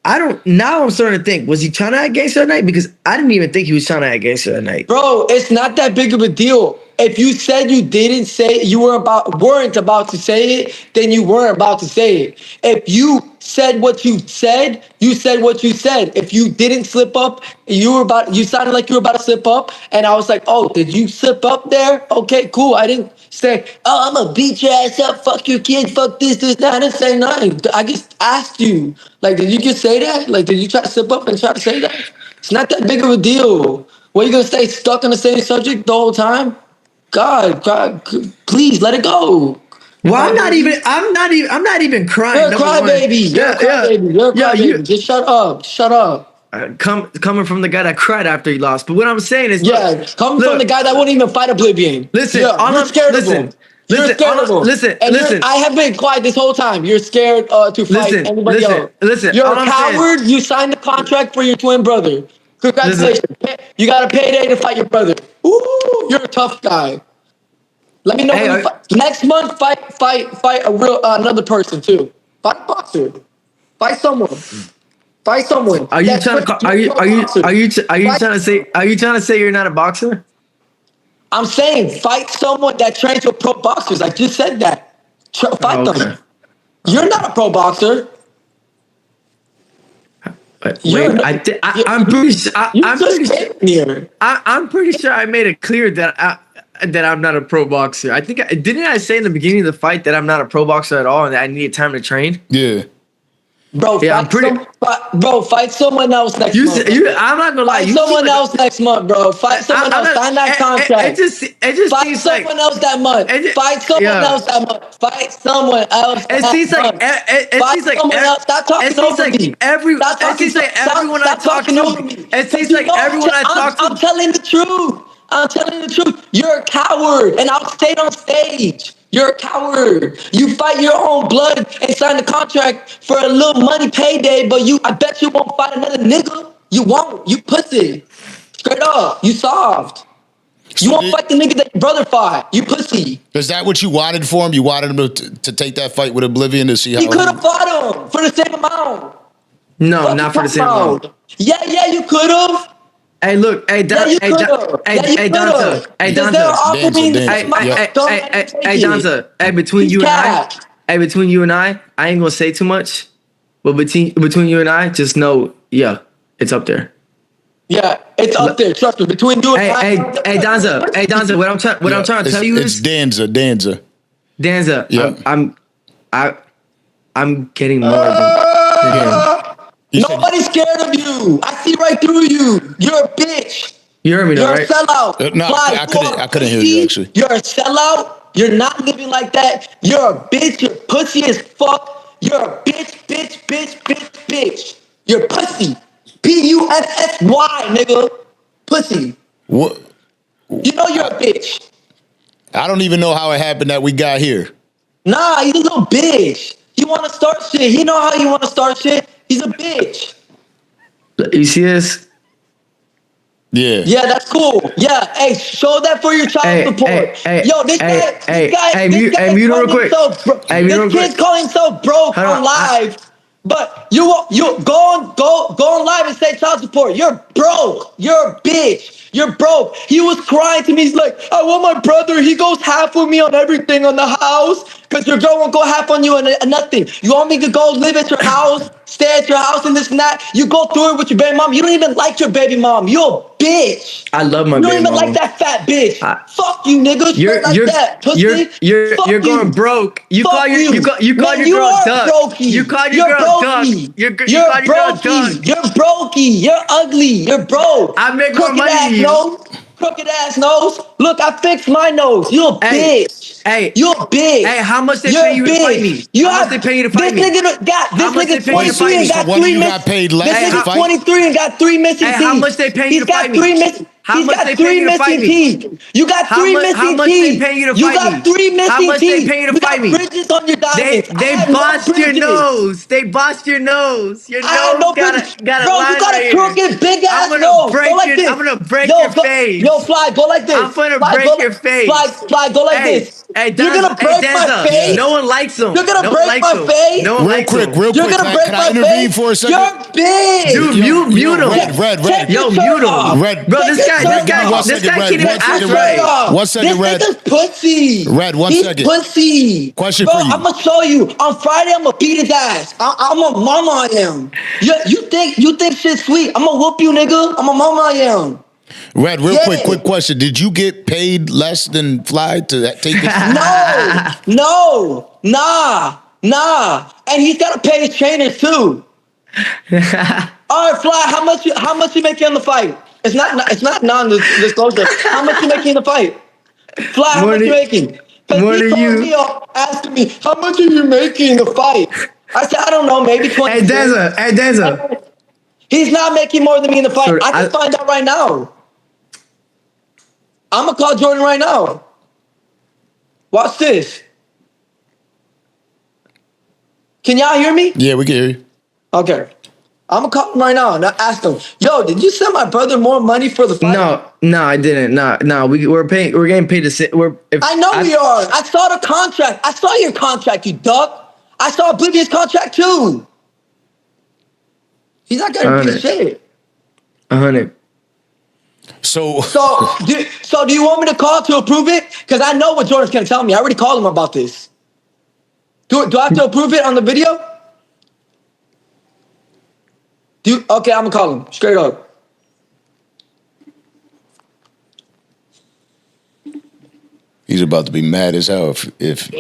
I don't. Now I'm starting to think, was he trying to act gangster that night? Because I didn't even think he was trying to act gangster that night. Bro, it's not that big of a deal. If you said you didn't say you weren't about to say it, then you weren't about to say it. If you said what you said what you said. If you didn't slip up, you sounded like you were about to slip up, and I was like, oh, did you slip up there? Okay, cool. I didn't say, oh, I'm gonna beat your ass up, fuck your kid, fuck this, that. I didn't say nothing. I just asked you, like, did you just say that? Like, did you try to slip up and try to say that? It's not that big of a deal. What, you gonna stay stuck on the same subject the whole time? God, please let it go. Well, I'm not even crying. You're a crybaby. You're a crybaby. Just shut up. Shut up. Coming from the guy that cried after he lost. But what I'm saying is, coming from the guy that wouldn't even fight Oblivion. Listen, you're scared of him. You're scared of him. Listen. I have been quiet this whole time. You're scared to fight anybody else. Listen. You're a coward. You signed the contract for your twin brother. Congratulations. You got a payday to fight your brother. Ooh, you're a tough guy. Let me know when you fight. Next month. Fight a real another person too. Fight a boxer. Fight someone. Fight someone. Are you trying to say you're not a boxer? I'm saying fight someone that trains with pro boxers. I just said that. Fight them. You're not a pro boxer. I'm pretty sure I made it clear that I'm not a pro boxer. I think didn't I say in the beginning of the fight that I'm not a pro boxer at all and that I needed time to train? Yeah. Bro, fight someone else next month. I'm not gonna lie. Fight someone else next month, bro. Fight someone else. Sign that contract. It just fight someone else that month. Fight someone else that month. Fight someone else. It seems like someone else. Stop talking over me. It seems like everyone I talk to. It seems like everyone I talk to. I'm telling the truth. I'm telling the truth. You're a coward, and I'll say it on stage. You're a coward. You fight your own blood and sign the contract for a little money payday, but I bet you won't fight another nigga. You won't. You pussy. Straight up. You soft. You won't fight the nigga that your brother fought. You pussy. Is that what you wanted for him? You wanted him to take that fight with Oblivion to see how he could have fought him for the same amount. No, not for the same amount. Yeah, you could have. Hey, look, Danza. Between you and I ain't gonna say too much, but between you and I, just know, it's up there. Yeah, it's up there. Trust me. Between you and I. Danza. What I'm trying to tell you is Danza. Danza. Yeah. I'm getting more than him. Nobody's scared of you. I see right through you. You're a bitch. You heard me, You're right? a sellout. No, I couldn't hear you, actually. You're a sellout. You're not living like that. You're a bitch. You're pussy as fuck. You're a bitch. You're pussy. Pussy, nigga. Pussy. What? You know you're a bitch. I don't even know how it happened that we got here. Nah, he's a little bitch. He want to start shit. He know how you want to start shit. He's a bitch. You see this? Yeah, that's cool. Yeah, hey, show that for your child support. This guy, mute real quick. This kid's calling himself broke on live. But you go on live and say child support. You're broke. You're a bitch. You're broke. He was crying to me. He's like, I want my brother. He goes half with me on everything on the house. Cause your girl won't go half on you and nothing. You want me to go live at your house, stay at your house and this and that. You go through it with your baby mom. You don't even like your baby mom. You a bitch. I love my baby mom. You don't even like that fat bitch. Fuck you, nigga. You're like that, pussy. You're going broke. You call your girl duck. You call your girl duck. You call your girl duck. You're brokey. You're ugly. You're broke. I make more money than you. Crooked ass nose. Look, I fixed my nose. You a bitch. Hey, you a bitch. Hey, how much they pay you to fight me? How much they pay you to fight me? This nigga 23 and got 3 missing. Got paid less this nigga 23 and got 3 missing teeth. How much they pay you to fight me? He's got 3 missing teeth. You got 3 missing teeth. How much they pay you to fight me? You got 3 missing teeth. How much they pay you to fight me? You got bridges on your diamonds. They bossed your nose. They bossed your nose. Your nose got a bro, you got a crooked big ass nose. Go like this. I'm gonna break your face. Yo, Fly, go like this. I'm gonna break your face. Fly, go like this. Hey, you're gonna break my face. No one likes him. You're gonna break my face. No one likes him. Real quick. You're gonna break my face. For a second? You're big. Dude, mute him. Red. Yo, mute him. Red. Bro, this guy can't even act right. 1 second, Red. This nigga's pussy. Red, 1 second. Pussy. Question bro, for you. I'm gonna show you. On Friday, I'm gonna beat his ass. I'm a mama I am. You think shit's sweet. I'm gonna whoop you, nigga. I'm a mama I am. Red, real quick question. Did you get paid less than Fly to take this? No, nah. And he's gotta pay his trainers too. All right, Fly, how much you making on the fight? It's not non-disclosure. How much you making in the fight? Fly, how much you making? More than you. Me asking me, how much are you making in the fight? I said, I don't know, maybe 20. Hey, Danza. He's not making more than me in the fight. So, I can find out right now. I'm gonna call Jordan right now. Watch this. Can y'all hear me? Yeah, we can hear you. Okay. I'm gonna call him right now and ask him, yo, did you send my brother more money for the fight? No, I didn't. No, we're getting paid to I know we are. I saw the contract. I saw your contract, you duck. I saw Oblivion's contract too. He's not gonna do shit. 100. So do you want me to call to approve it? Because I know what Jordan's gonna tell me. I already called him about this. Do I have to approve it on the video? Okay, I'm gonna call him straight up. He's about to be mad as hell if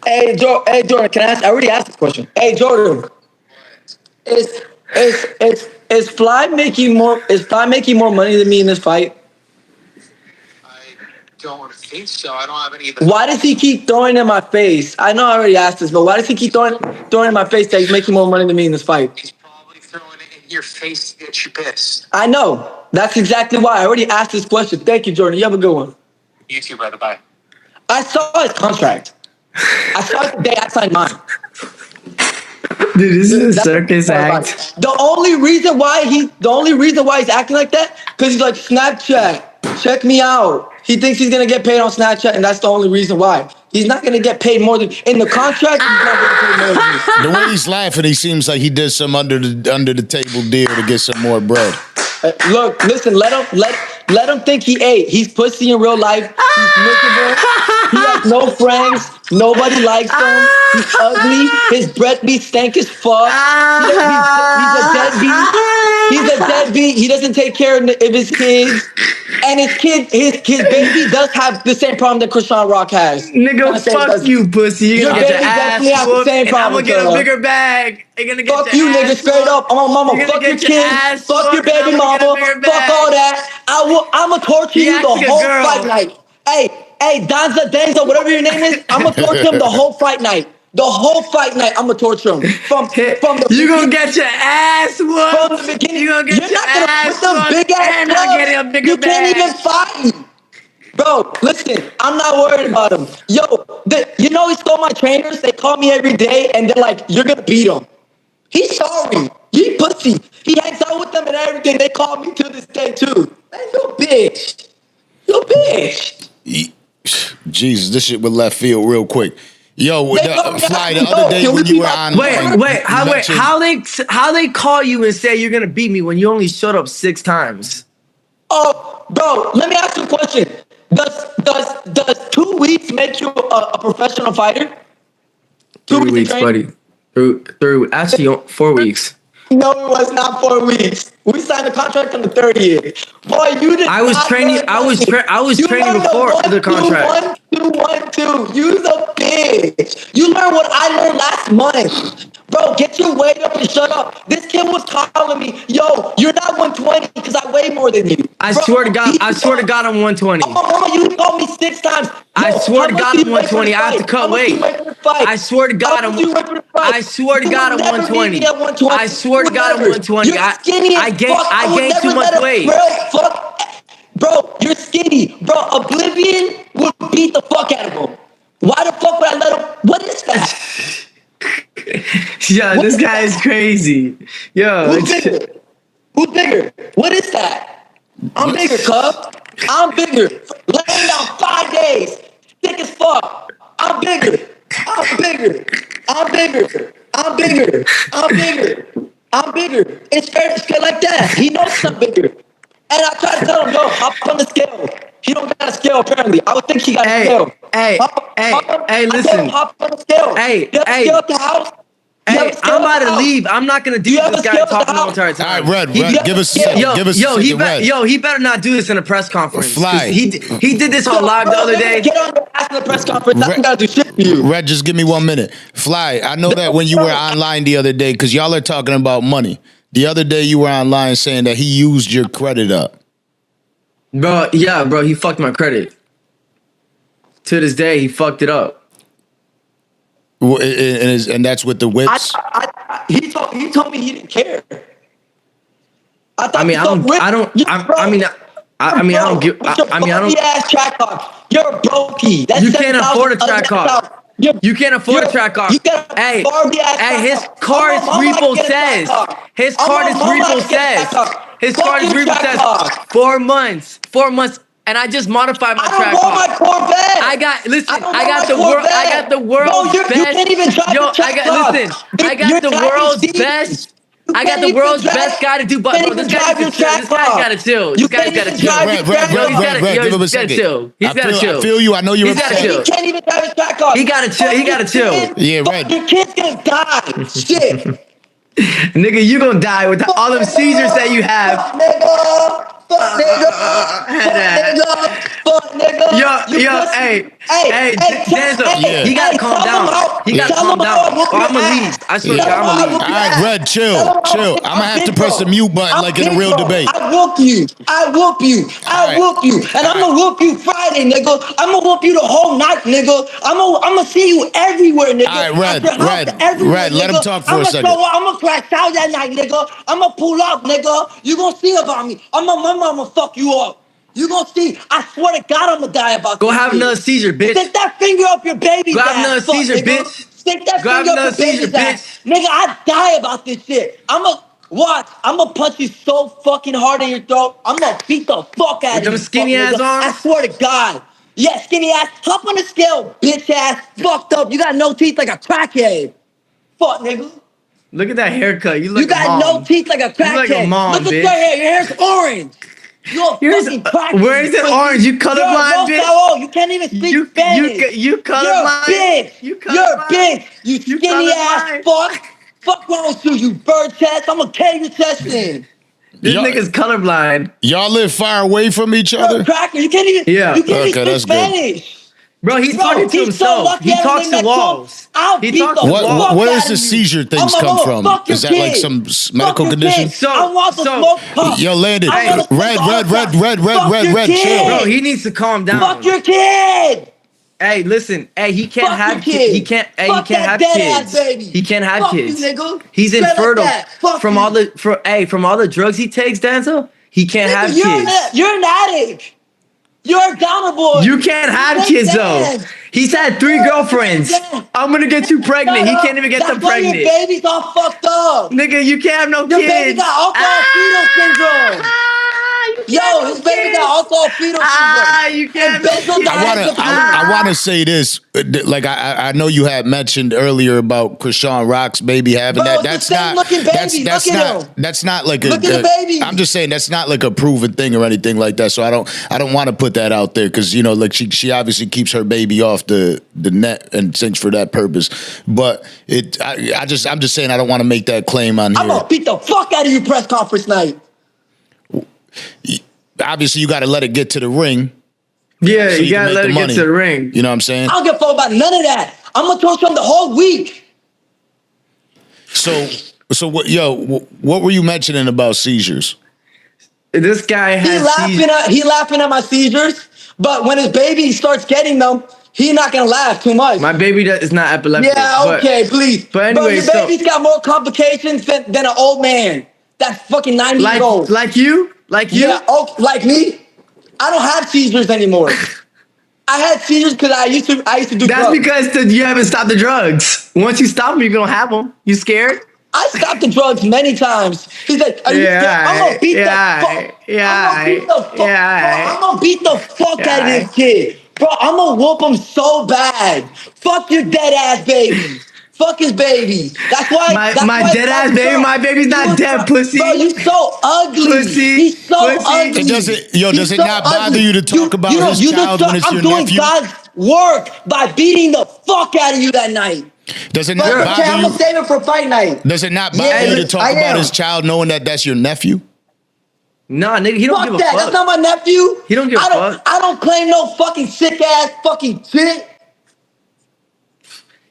Hey Jordan, can I ask? I already asked this question. Hey Jordan, is Fly making more money than me in this fight? I don't think so. I don't have any. Why does he keep throwing in my face? I know I already asked this, but why does he keep throwing in my face that he's making more money than me in this fight? He's probably throwing it in your face to get you pissed. I know. That's exactly why. I already asked this question. Thank you, Jordan. You have a good one. You too, brother. Bye. I saw his contract. I saw it the day I signed mine. Dude, this is a circus act. The only reason why he's acting like that, because he's like, Snapchat, check me out. He thinks he's gonna get paid on Snapchat, and that's the only reason why. He's not gonna get paid more than in the contract. He's not gonna get paid more than me. the way he's laughing, he seems like he did some under the table deal to get some more bread. Look, listen, let him think he ate. He's pussy in real life. He's miserable. He has no friends. Nobody likes him. He's ugly. His breath be stank as fuck. He's a deadbeat. He's a deadbeat. He doesn't take care of his kids. And his baby does have the same problem that Krishan Rock has. Nigga, fuck you, pussy. You're gonna get your ass whooped, and I'm gonna get a bigger bag. You're gonna get fuck you, nigga, straight up. I'm on mama. Fuck your kids. Fuck your baby mama. Fuck all that. I'ma torture you the whole fight night. Hey, Danza, whatever your name is, I'ma torture him the whole fight night. The whole fight night, I'ma torture him. From the you gonna get your ass whooped. From the beginning, you gonna get your ass whooped. Big ass not getting a bigger you bag. Can't even fight. Bro, listen, I'm not worried about him. Yo, you know he stole my trainers? They call me every day and they're like, you're gonna beat him. He's sorry. He pussy. He hangs out with them and everything. They call me to this day too. Man, you a bitch. You a bitch. Jesus, this shit with left field real quick. Yo, They go- Fly, the Yo, other day can we when be you were my- on. Wait, how they call you and say you're gonna beat me when you only showed up 6 times? Oh, bro, let me ask you a question. Does 2 weeks make you a professional fighter? 3 weeks, buddy. Through actually 4 weeks. No, it was not 4 weeks. We signed a contract on the 30th. Boy, you did. I was not training. learn I was nothing. training learned before the 1, 2, contract. 1, 2, 1, 2. You's a bitch. You learned what I learned last month. Bro, get your weight up and shut up. This kid was calling me, yo, you're not 120 because I weigh more than you. I Bro, swear to God, he- I'm 120. Oh, mama, you called me 6 times. I Yo, swear how to much God, do I'm you weigh for 120. the I have to fight? cut How much do you weight. weigh for the fight? I swear to God, How much do you weigh for the fight? I swear to You God, will I'm never beat 120. me at 120. I swear to You will God, I'm never. 120. You're skinny as I fuck. gained too never much let a weight. frail fuck. Bro, you're skinny. Bro, Oblivion would beat the fuck out of him. Why the fuck would I let him? What is that? Yo, What this is guy is crazy. Yo, Who's bigger? Who's bigger? What is that? I'm bigger, cuz. I'm bigger. Laying down 5 days. Thick as fuck. I'm bigger. I'm bigger. I'm bigger. I'm bigger. I'm bigger. I'm bigger. It's fair like that. He knows I'm bigger. And I try to tell him, yo, hop on the scale. He don't got a scale apparently. I would think he got a scale. hey, I listen. tell him, hop on the scale. Hey, you have a scale at the house? You have Hey, a scale I'm at about the to house? leave. I'm not gonna do You this. have This a guy scale at the talking the whole house? entire All time. right, Red, He- give us a second. Give us a second, Red. He better not do this in a press conference. 'Cause Fly. He did this on live the other day. Get on your ass in the press conference. I Red- don't gotta do shit for you. Red, just give me 1 minute. Fly, I know that when you were online the other day, because y'all are talking about money. The other day you were online saying that he used your credit up. Bro, yeah, bro, he fucked my credit. To this day, he fucked it up. And that's with the whips. He told me he didn't care. I thought I mean, I don't give. I mean, I don't. Ass track car. You're a brokey. That's You can't afford a track car. You can't afford a you're- track car. you got a Hey, Barbie ass track his car. card is I'm gonna repo get a track says. car. His I'm card is gonna repo get a track says. car. His Fuck card is your repo track says. car. 4 months. 4 months. And I just modified my I track don't want car. my Corvette. I got listen. don't I want got my the world. I Corvette. got the world's Bro, you best. can't even drive Yo, the track I got car. listen. I got You're the driving world's Steve. best. You I got can't the even world's drive- best guy to do. you But can't bro, this even guy's drive to your chill. track This guy's car. gotta chill. You This guy's can't gotta even chill. drive your track Yo, he's car. gotta. Red, Yo, give him a he's gotta second. chill. He's gotta chill. I feel you. I know you're He's gotta upset. chill. He can't even drive his track car. He gotta chill. He gotta chill. Yeah, Fuck, Red. your kid's gonna die. Shit. Nigga, you gonna die with all them seizures that you have. Fuck nigga. Fuck nigga. Fuck nigga. Yo, pussy. hey, Danza, Yeah. he gotta calm tell down. him how- He gotta tell calm him how I down. whoop Or your I'ma ass. leave. I swear to Tell God, him I'ma how I leave. whoop All your right, ass. Red, chill. Tell him how I'm gonna have to big, press bro. the mute button I'm like in a big, real bro. debate. I whoop you. I whoop you. I Alright. whoop you. And I'm gonna whoop you Friday, nigga. I'm gonna whoop you the whole night, nigga. I'm gonna see you everywhere, nigga. Alright, Red, At your house, Red, everywhere, Red, let him nigga. talk for a second. I'm gonna crash out that night, nigga. I'm gonna pull up, nigga. You gonna see about me. My mama fuck you up. You gonna see. I swear to God, I'm gonna die about Go this have shit. another seizure, bitch. Stick that finger up your baby's Go have ass. another fuck, seizure, nigga. bitch. Stick that Go have finger up another your baby's seizure, ass. bitch. Nigga, I die about this shit. I'ma punch you so fucking hard in your throat. I'm gonna beat the fuck out With of you. them skinny fuck, ass nigga. arms? I swear to God. Yeah, skinny ass. Hop on the scale, bitch ass. Fucked up. You got no teeth like a crackhead. Fuck, nigga. Look at that haircut. You look You got no teeth like a crackhead. like a mom, Look at bitch. your hair. Your hair's orange. You're a Yours- fucking crackhead. where is it orange? You colorblind, bitch? Oh, you can't even speak Spanish. You colorblind? You're a bitch. You You're a colorblind? bitch. You skinny ass colorblind? fuck. Fuck wrong with you, you bird chest. I'm gonna carry your chest in. This Y'all- nigga's colorblind. Y'all live far away from each You're a other? cracker. You can't even. Yeah. You can't Okay, even that's speak good. Spanish. Bro, he's Bro, talking to he's so himself. lucky He I don't talks live to next walls. I'll He beat talks the to fuck walls. Where out does of the you. seizure things I'm come gonna from? fuck your Is that like kid. some Fuck medical your condition? kid. I want to So- smoke pot. Yo, Landon, I wanna Red, smoke Red, pot. Red, Red, Red, Fuck Red, your Red, kid. chill. Bro, he needs to calm down. Fuck your kid. Hey, listen. Hey, he can't Fuck have your kids. kid. He can't. Hey, Fuck he can't that have dead kids. ass baby. He can't have Fuck you, kids. nigga. He's Straight like infertile that. Fuck from you. all the drugs he takes, Danza. He can't Nigga, have you're kids. you're an addict. You're a downer boy. You can't have Make kids dance. though. He's had 3 girlfriends. Dance. I'm gonna get you pregnant. He can't even get them That's why pregnant. your baby's all fucked up. Nigga, you can't have no Your kids. baby got alcohol fetal syndrome. You Yo, his baby got alcohol-fetal syndrome. You can't. And benzodiazepines. I wanna say this. Like I know you had mentioned earlier about Krishan Rock's baby having Bro, that. it's the same looking baby. That's Look at not him. that's not like a. Look at the baby. I'm just saying that's not like a proven thing or anything like that. So I don't want to put that out there because like she obviously keeps her baby off the net and sings for that purpose. But I'm just saying I don't want to make that claim on here. I'm gonna beat the fuck out of you press conference night. Obviously, you got to let it get to the ring. Yeah, so you can gotta make let the it money. get to the ring. You know what I'm saying? I don't give a fuck about none of that. I'm gonna torture him the whole week. So what? What were you mentioning about seizures? This guy has He laughing at my seizures, but when his baby starts getting them, he not gonna laugh too much. my baby is not epileptic. Yeah, okay, please. But anyway, your baby's got more complications than an old man. That's fucking 90 years old. like you. Yeah, like me. I don't have seizures anymore. I had seizures because I used to do That's drugs. because you haven't stopped the drugs. Once you stop them, you're gonna have them. You scared? I stopped the drugs many times. He said, "Are you scared? I'm gonna beat the fuck. I'm gonna beat the fuck out of this kid, bro. I'm gonna whoop him so bad. Fuck your dead ass baby. Fuck his baby. That's why my dead ass baby. My baby's not dead, pussy. Bro, you so ugly. Pussy. He's so Pussy. ugly. Does it so not bother ugly. you to talk about his child when it's I'm your doing nephew? God's work by beating the fuck out of you that night. Does it But not okay, bother I'm gonna you? save it for fight night. Does it not bother Yeah, you to talk I about am. his child knowing that that's your nephew? Nah, nigga, he don't Fuck give a that. fuck. That's not my nephew. He don't give a fuck. I don't claim no fucking sick ass fucking shit.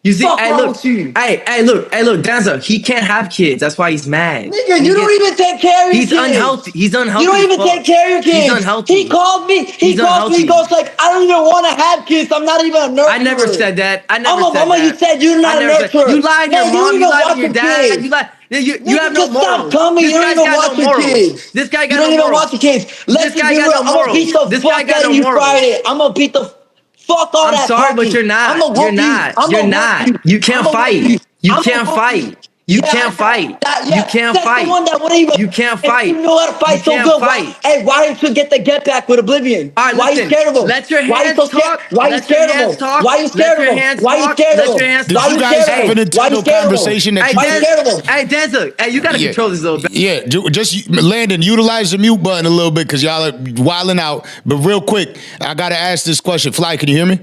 You see, Fuck hey, wrong look, with you? hey, look, Danza, he can't have kids. That's why he's mad. Nigga, you don't even take care of your He's kids. unhealthy. He's unhealthy. You don't as even fuck. take care of your kids. He's unhealthy. He called me. He goes like, I don't even want to have kids. I'm not even a nurturer. I never said that. I never said Mama, that. you said you're not I a never said- nurturer. You lied to your Man, mom. You even lied to watch your your dad. kids. You lied. You Nigga, have no just morals. stop coming. This You don't guy's even got watch no your morals. kids. This guy You got don't no even morals. watch your kids. Let's This guy be got real. no I'm gonna morals. beat the This guy fuck got out no of you morals. Friday. I'm gonna beat the fuck all I'm that. sorry, talking. but you're not. I'ma whoop You're not. I'ma You're whoop not. you. You can't I'ma whoop fight. You I'ma can't whoop fight. You Yeah, can't fight. yeah, You can't that's fight. the one that wouldn't even. You can't If fight. you know how to fight You so can't good. fight. Why didn't you get the get back with Oblivion? All right, Why listen. you scared of him? Let your Why you hands so scared? talk. Why you Let your scared of hands him? talk. Why you Let scared of your him? hands Why you talk. scared Let of your him? hands Did Why you you guys scared of have him? an Why you internal scared of him? conversation that Hey, you Why you Danza, scared of him? hey, Danza, hey, you gotta Yeah. control this a little bit. Yeah, just Landon, utilize the mute button a little bit because y'all are wilding out. But real quick, I gotta ask this question. Fly, can you hear me?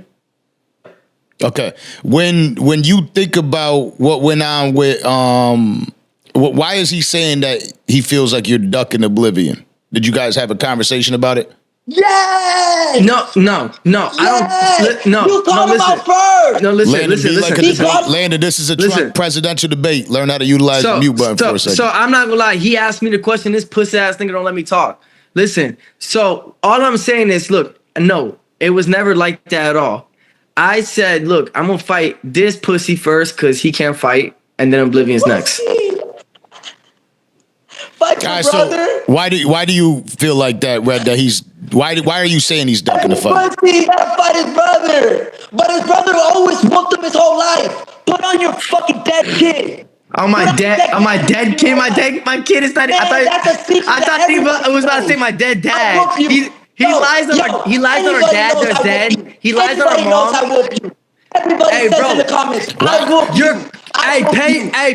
Okay. When you think about what went on with why is he saying that he feels like you're ducking Oblivion? Did you guys have a conversation about it? Yes! No. Yes! I don't. No. You called him listen. out first! No, listen. Landon, be like a He debate. called- Landon, this is a Listen. Trump presidential debate. Learn how to utilize the mute button for a second. So I'm not gonna lie. He asked me the question. This pussy ass nigga don't let me talk. Listen. So all I'm saying is, look, no, it was never like that at all. I said, look, I'm gonna fight this pussy first because he can't fight, and then Oblivion's next. Fight your All right, brother! so why do you feel like that, Red? That he's why are you saying he's ducking the fight? Pussy, he gotta fight his brother! But his brother always whooped him his whole life! Put on your fucking dead kid! On my dead kid, my kid is not. Man, that's a secret I thought that he everybody was about to say knows. my dead I dad. whoop you. He lies on our Anybody dad. knows There's I dead. whoop you. He lies on Everybody our knows I mom. whoop you. Everybody Hey, says bro. in the comments, Why- I whoop you. You're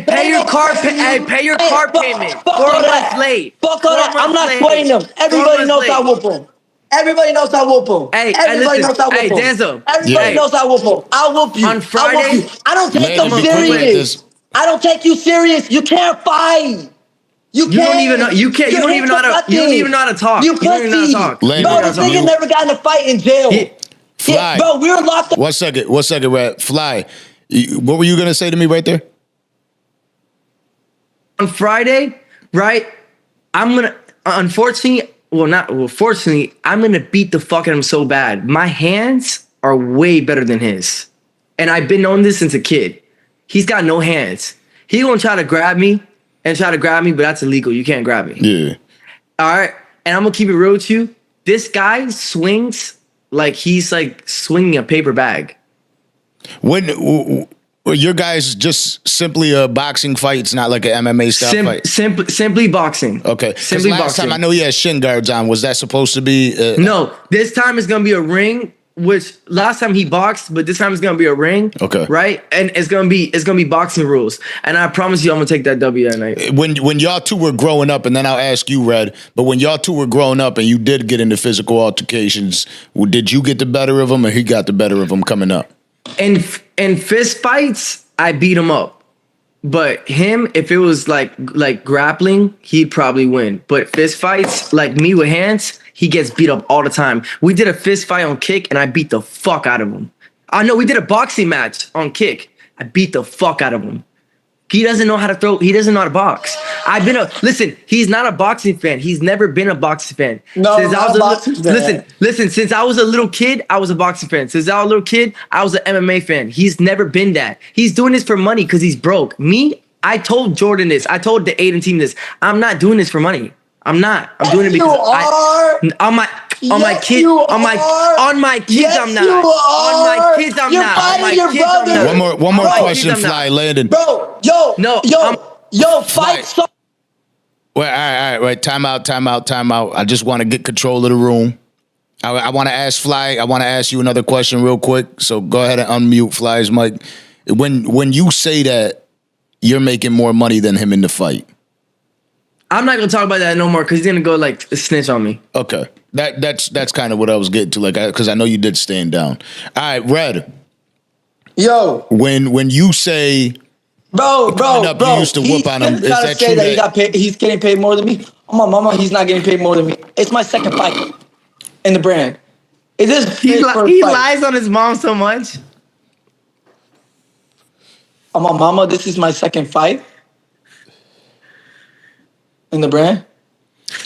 pay your car payment. 4 months late. Fuck all that. 4 I'm not months sweating late. them. Everybody 4 knows months I late. whoop them. Everybody knows I whoop them. Hey, Everybody listen. knows I whoop Hey, them. Danzo. Everybody Yeah. knows I whoop them. I'll whoop you. On Friday- I'll whoop you. I don't take Landon, them be quick with serious. this. I don't take you serious. You can't fight. You don't even know- you can't- you Your don't even know hands how are to- you don't nothing. even know how to talk. You You don't even know how to pussy. talk. Landon, Bro, that's this nigga you. never got in a fight in jail. Fly. Yeah, bro, we were locked up. One second, Red. Fly. What were you gonna say to me right there? On Friday, right? I'm gonna fortunately, I'm gonna beat the fuck out of him so bad. My hands are way better than his. And I've been on this since a kid. He's got no hands. He gonna try to grab me, but that's illegal. You can't grab me. Yeah. All right. And I'm gonna keep it real with you. This guy swings like he's like swinging a paper bag. When Well, your guys just simply a boxing fight. It's not like an MMA style fight. Simply boxing. Okay. Simply last boxing. time I know he had shin guards on. Was that supposed to be? No, this time it's gonna be a ring. Which last time he boxed, but this time it's gonna be a ring. Okay. Right, and it's gonna be boxing rules. And I promise you, I'm gonna take that W that night. When y'all two were growing up, and then I'll ask you, Red. But when y'all two were growing up, and you did get into physical altercations, did you get the better of him, or he got the better of him coming up? In fist fights, I beat him up. But him, if it was like grappling, he'd probably win. But fist fights, like me with hands, he gets beat up all the time. We did a fist fight on Kick, and I beat the fuck out of him. I know we did a boxing match on Kick. I beat the fuck out of him. He doesn't know how to throw. He doesn't know how to box. Listen, he's not a boxing fan. He's never been a boxing fan. No, not a boxing fan. Listen, since I was a little kid, I was a boxing fan. Since I was a little kid, I was an MMA fan. He's never been that. He's doing this for money because he's broke. Me, I told Jordan this. I told the Aiden team this. I'm not doing this for money. I'm not. I'm doing it because on my kids. I'm not. On my kids, I'm not. One more question, Fly, Landon. Bro, fight. Well, all right. Time out. I just want to get control of the room. I want to ask Fly. I want to ask you another question real quick. So go ahead and unmute Fly's mic. When you say that you're making more money than him in the fight, I'm not gonna talk about that no more because he's gonna go like snitch on me. Okay, that's kind of what I was getting to, like, because I know you did stand down. All right, Red. Yo, when you say, bro, you used to whoop on him. Is that true? He's getting paid more than me. Oh my mama, he's not getting paid more than me. It's my second fight in the brand. It is. He lies on his mom so much. Oh my mama, this is my second fight in the brand.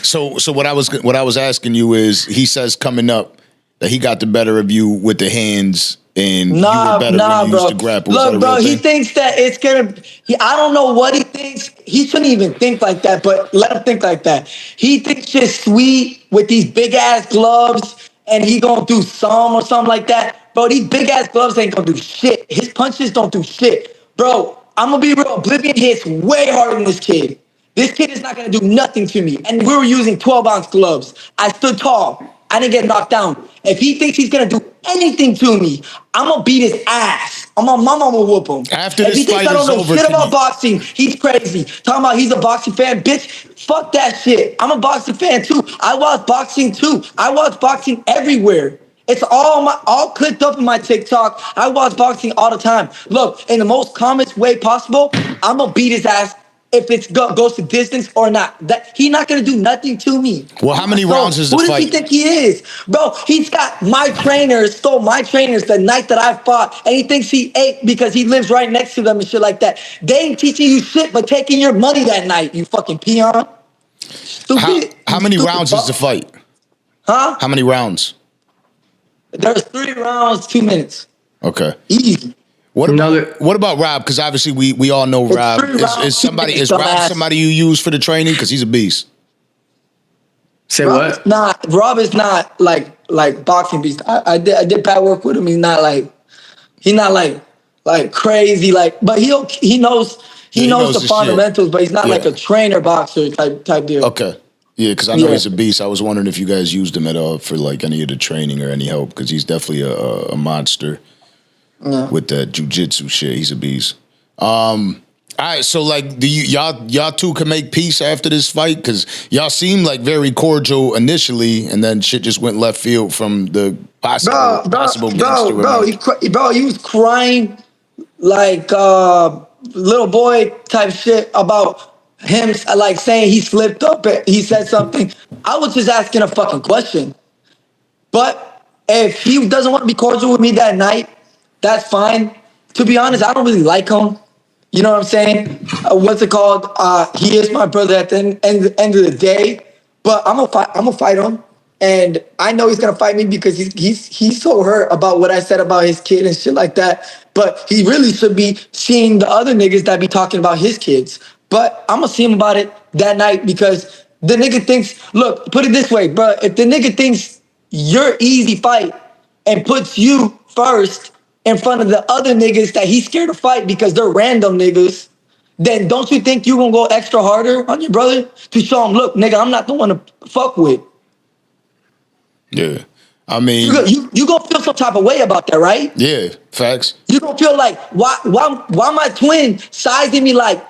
So what I was asking you is, he says coming up that he got the better of you with the hands, and you were better when you used to grapple. Look, bro, he thinks that it's gonna. I don't know what he thinks. He shouldn't even think like that. But let him think like that. He thinks just sweet with these big ass gloves, and he gonna do some or something like that. Bro, these big ass gloves ain't gonna do shit. His punches don't do shit, bro. I'm gonna be real. Oblivion hits way harder than this kid. This kid is not going to do nothing to me. And we were using 12-ounce gloves. I stood tall. I didn't get knocked down. If he thinks he's going to do anything to me, I'm going to beat his ass. My mama will whoop him. After if this he thinks fight I don't is know over, shit about boxing, he's crazy. Talking about he's a boxing fan. Bitch, fuck that shit. I'm a boxing fan too. I watch boxing too. I watch boxing everywhere. It's all clipped up in my TikTok. I watch boxing all the time. Look, in the most calmest way possible, I'm going to beat his ass. If it goes to distance or not, that he's not gonna do nothing to me. Well, how many rounds is the fight? Who does he think he is, bro? He's got my trainers, stole my trainers the night that I fought, and he thinks he ate because he lives right next to them and shit like that. They ain't teaching you shit, but taking your money that night. You fucking peon. Stupid. How many rounds is the fight? Huh? How many rounds? There's 3 rounds, 2 minutes. Okay. Easy. What about Rob? Because obviously we all know Rob. Is Rob somebody you use for the training? Because he's a beast. Say Rob what? Rob is not like boxing beast. I did pad work with him. He's not like crazy but he knows the fundamentals, shit. But he's not like a trainer boxer type deal. Okay. Yeah, because I know he's a beast. I was wondering if you guys used him at all for like any of the training or any help, because he's definitely a monster. Yeah. With that jujitsu shit, he's a beast. All right, so like, do y'all two can make peace after this fight? Because y'all seem like very cordial initially, and then shit just went left field from the possible bro, he was crying like little boy type shit about him, like saying he slipped up. He said something. I was just asking a fucking question. But if he doesn't want to be cordial with me that night, that's fine. To be honest, I don't really like him. You know what I'm saying? What's it called? He is my brother at the end of the day. But I'm gonna fight him, and I know he's gonna fight me because he's so hurt about what I said about his kid and shit like that. But he really should be seeing the other niggas that be talking about his kids. But I'm gonna see him about it that night, because the nigga thinks. Look, put it this way, bro. If the nigga thinks you're easy fight and puts you first in front of the other niggas that he's scared to fight because they're random niggas, then don't you think you're gonna go extra harder on your brother to show him, look, nigga, I'm not the one to fuck with? Yeah. I mean, you gonna feel some type of way about that, right? yeah, facts. You gonna feel like why my twin sizing me like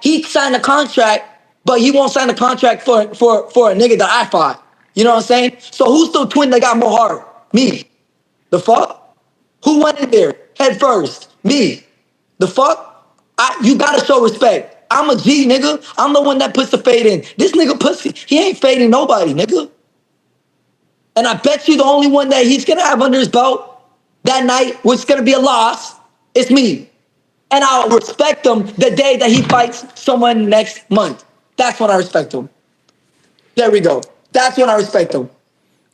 he signed a contract, but he won't sign a contract for a nigga that I fought. You know what I'm saying? So who's the twin that got more heart? Me. The fuck? Who went in there head first? Me. The fuck? You gotta show respect. I'm a G, nigga. I'm the one that puts the fade in. This nigga pussy, he ain't fading nobody, nigga. And I bet you the only one that he's gonna have under his belt that night, which is gonna be a loss, it's me. And I'll respect him the day that he fights someone next month. That's when I respect him. There we go. That's when I respect him.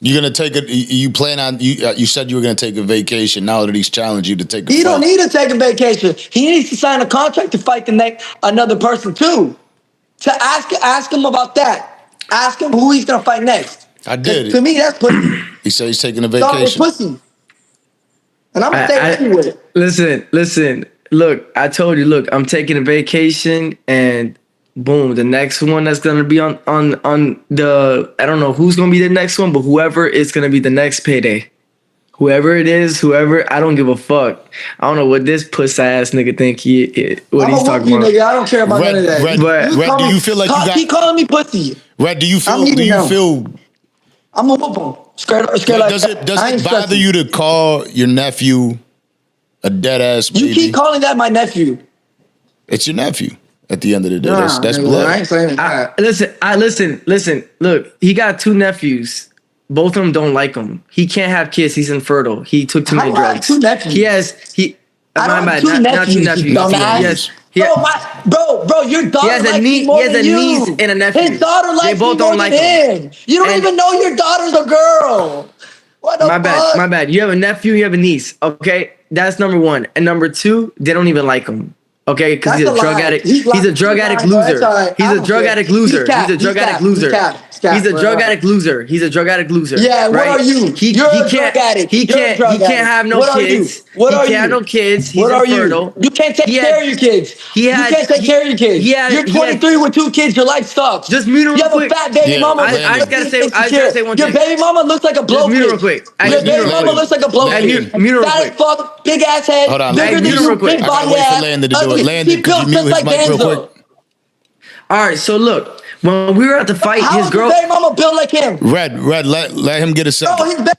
You're gonna take it. You plan on you said you were gonna take a vacation. Now that he's challenged you to take a He fight. don't need to take a vacation. He needs to sign a contract to fight another person too. To ask him about that. Ask him who he's gonna fight next. I did. To me, that's pussy. He said he's taking a Dog, it's vacation. pussy. And I'm gonna stay with it. Listen. Look, I told you. Look, I'm taking a vacation, and boom, the next one that's gonna be on the. I don't know who's gonna be the next one, but whoever is gonna be the next payday. Whoever it is, I don't give a fuck. I don't know what this puss ass nigga think what he's talking about. Nigga. I don't care about none of that. Red, do you feel like you got? Keep calling me pussy. Red, do you feel? I'm a whoop him. Scared like does it bother you to call your nephew a dead ass baby? You keep calling that my nephew. It's your nephew. At the end of the day, that's blood. I ain't saying that. Listen. Look, he got 2 nephews. Both of them don't like him. He can't have kids. He's infertile. He took too many drugs. 2 nephews. My bad. Not 2 nephews. Yes. Bro, your daughter likes me more than you. He has a niece and a nephew. His daughter likes me more than him. You don't even know your daughter's a girl. What the fuck? My bad. You have a nephew, you have a niece. Okay, that's number 1. And number 2, they don't even like him. Okay, because he's a drug addict. He's a drug addict loser. He's a drug addict loser. He's a drug addict loser. He's a drug addict loser. He's a drug addict loser. Yeah, what are you? You're a drug addict. He can't have no kids. He can't have no kids. He's infertile. You can't take care of your kids. You can't take care of your kids. You're 23 with 2 kids. Your life sucks. Just mute him real quick. You have a fat baby mama. I just gotta say one thing. Your baby mama looks like a blow. Just mute him real quick. Your baby mama looks like a blow. Mute him real Fat as quick. fuck, big ass head. Hold on, bigger than you, big I body gotta wait for ass. Landon to do it. Landon, He could you built mute just his like mic real Danza. quick? All right, so look, when we were at the fight, How his is girl. your baby mama built like him? Red, let him get a second. Bro, his baby.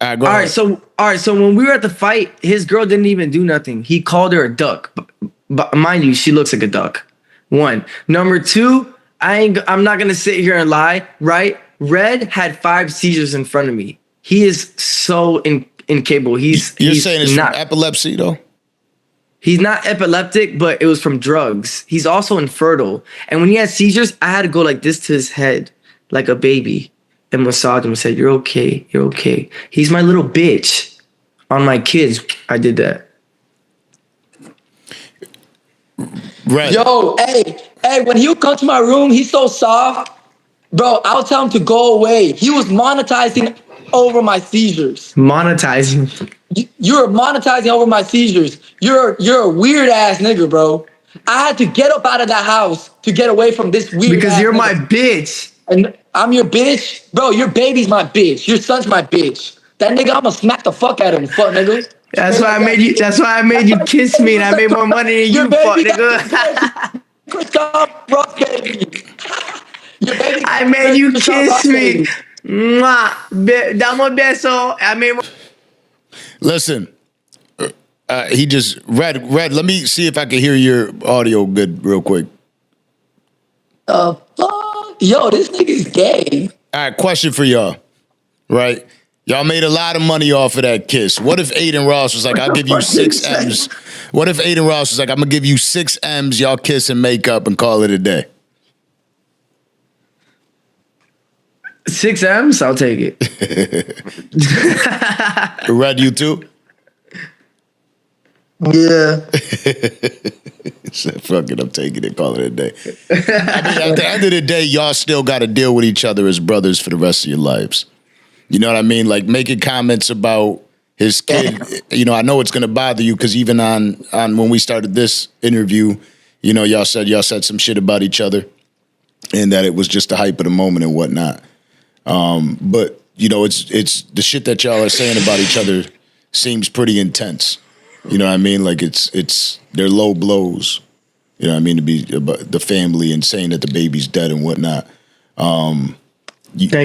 All right, go ahead. All right, so when we were at the fight, his girl didn't even do nothing. He called her a duck. But mind you, she looks like a duck. 1. Number 2, I'm not gonna sit here and lie, right? Red had 5 seizures in front of me. He is so incapable. You're saying it's not from epilepsy though? He's not epileptic, but it was from drugs. He's also infertile. And when he had seizures, I had to go like this to his head, like a baby, and massage him and say, "You're okay. You're okay." He's my little bitch. On my kids, I did that. Right. Yo, hey, when he would come to my room, he's so soft. Bro, I would tell him to go away. He was monetizing over my seizures. Monetizing. You're monetizing over my seizures. You're a weird ass nigga, bro. I had to get up out of that house to get away from this weird Because ass you're nigga. my bitch. And I'm your bitch? Bro, your baby's my bitch. Your son's my bitch. That nigga, I'ma smack the fuck out of him, fuck nigga. That's why I made you kiss me and I made more money than you, fuck nigga. Christoph Rock baby. Your baby I made you Christoph kiss Rock me. baby. Mwah. Dame un beso. I made more. Listen, he just Red. Let me see if I can hear your audio good real quick. Fuck? Yo, this nigga's gay. All right, question for y'all. Right, y'all made a lot of money off of that kiss. What if Aiden Ross was like, "I'll give you 6 M's"? What if Aiden Ross was like, "I'm gonna give you 6 M's, y'all kiss and make up and call it a day"? 6 M's? I'll take it. Red, you too? Yeah. Said, fuck it, I'm taking it, call it a day. I mean, at the end of the day, y'all still got to deal with each other as brothers for the rest of your lives. You know what I mean? Like making comments about his kid. You know, I know it's gonna bother you because even on when we started this interview, you know, y'all said some shit about each other, and that it was just the hype of the moment and whatnot. But you know, it's the shit that y'all are saying about each other seems pretty intense. You know what I mean? Like they're low blows. You know what I mean? To be about the family and saying that the baby's dead and whatnot. Thank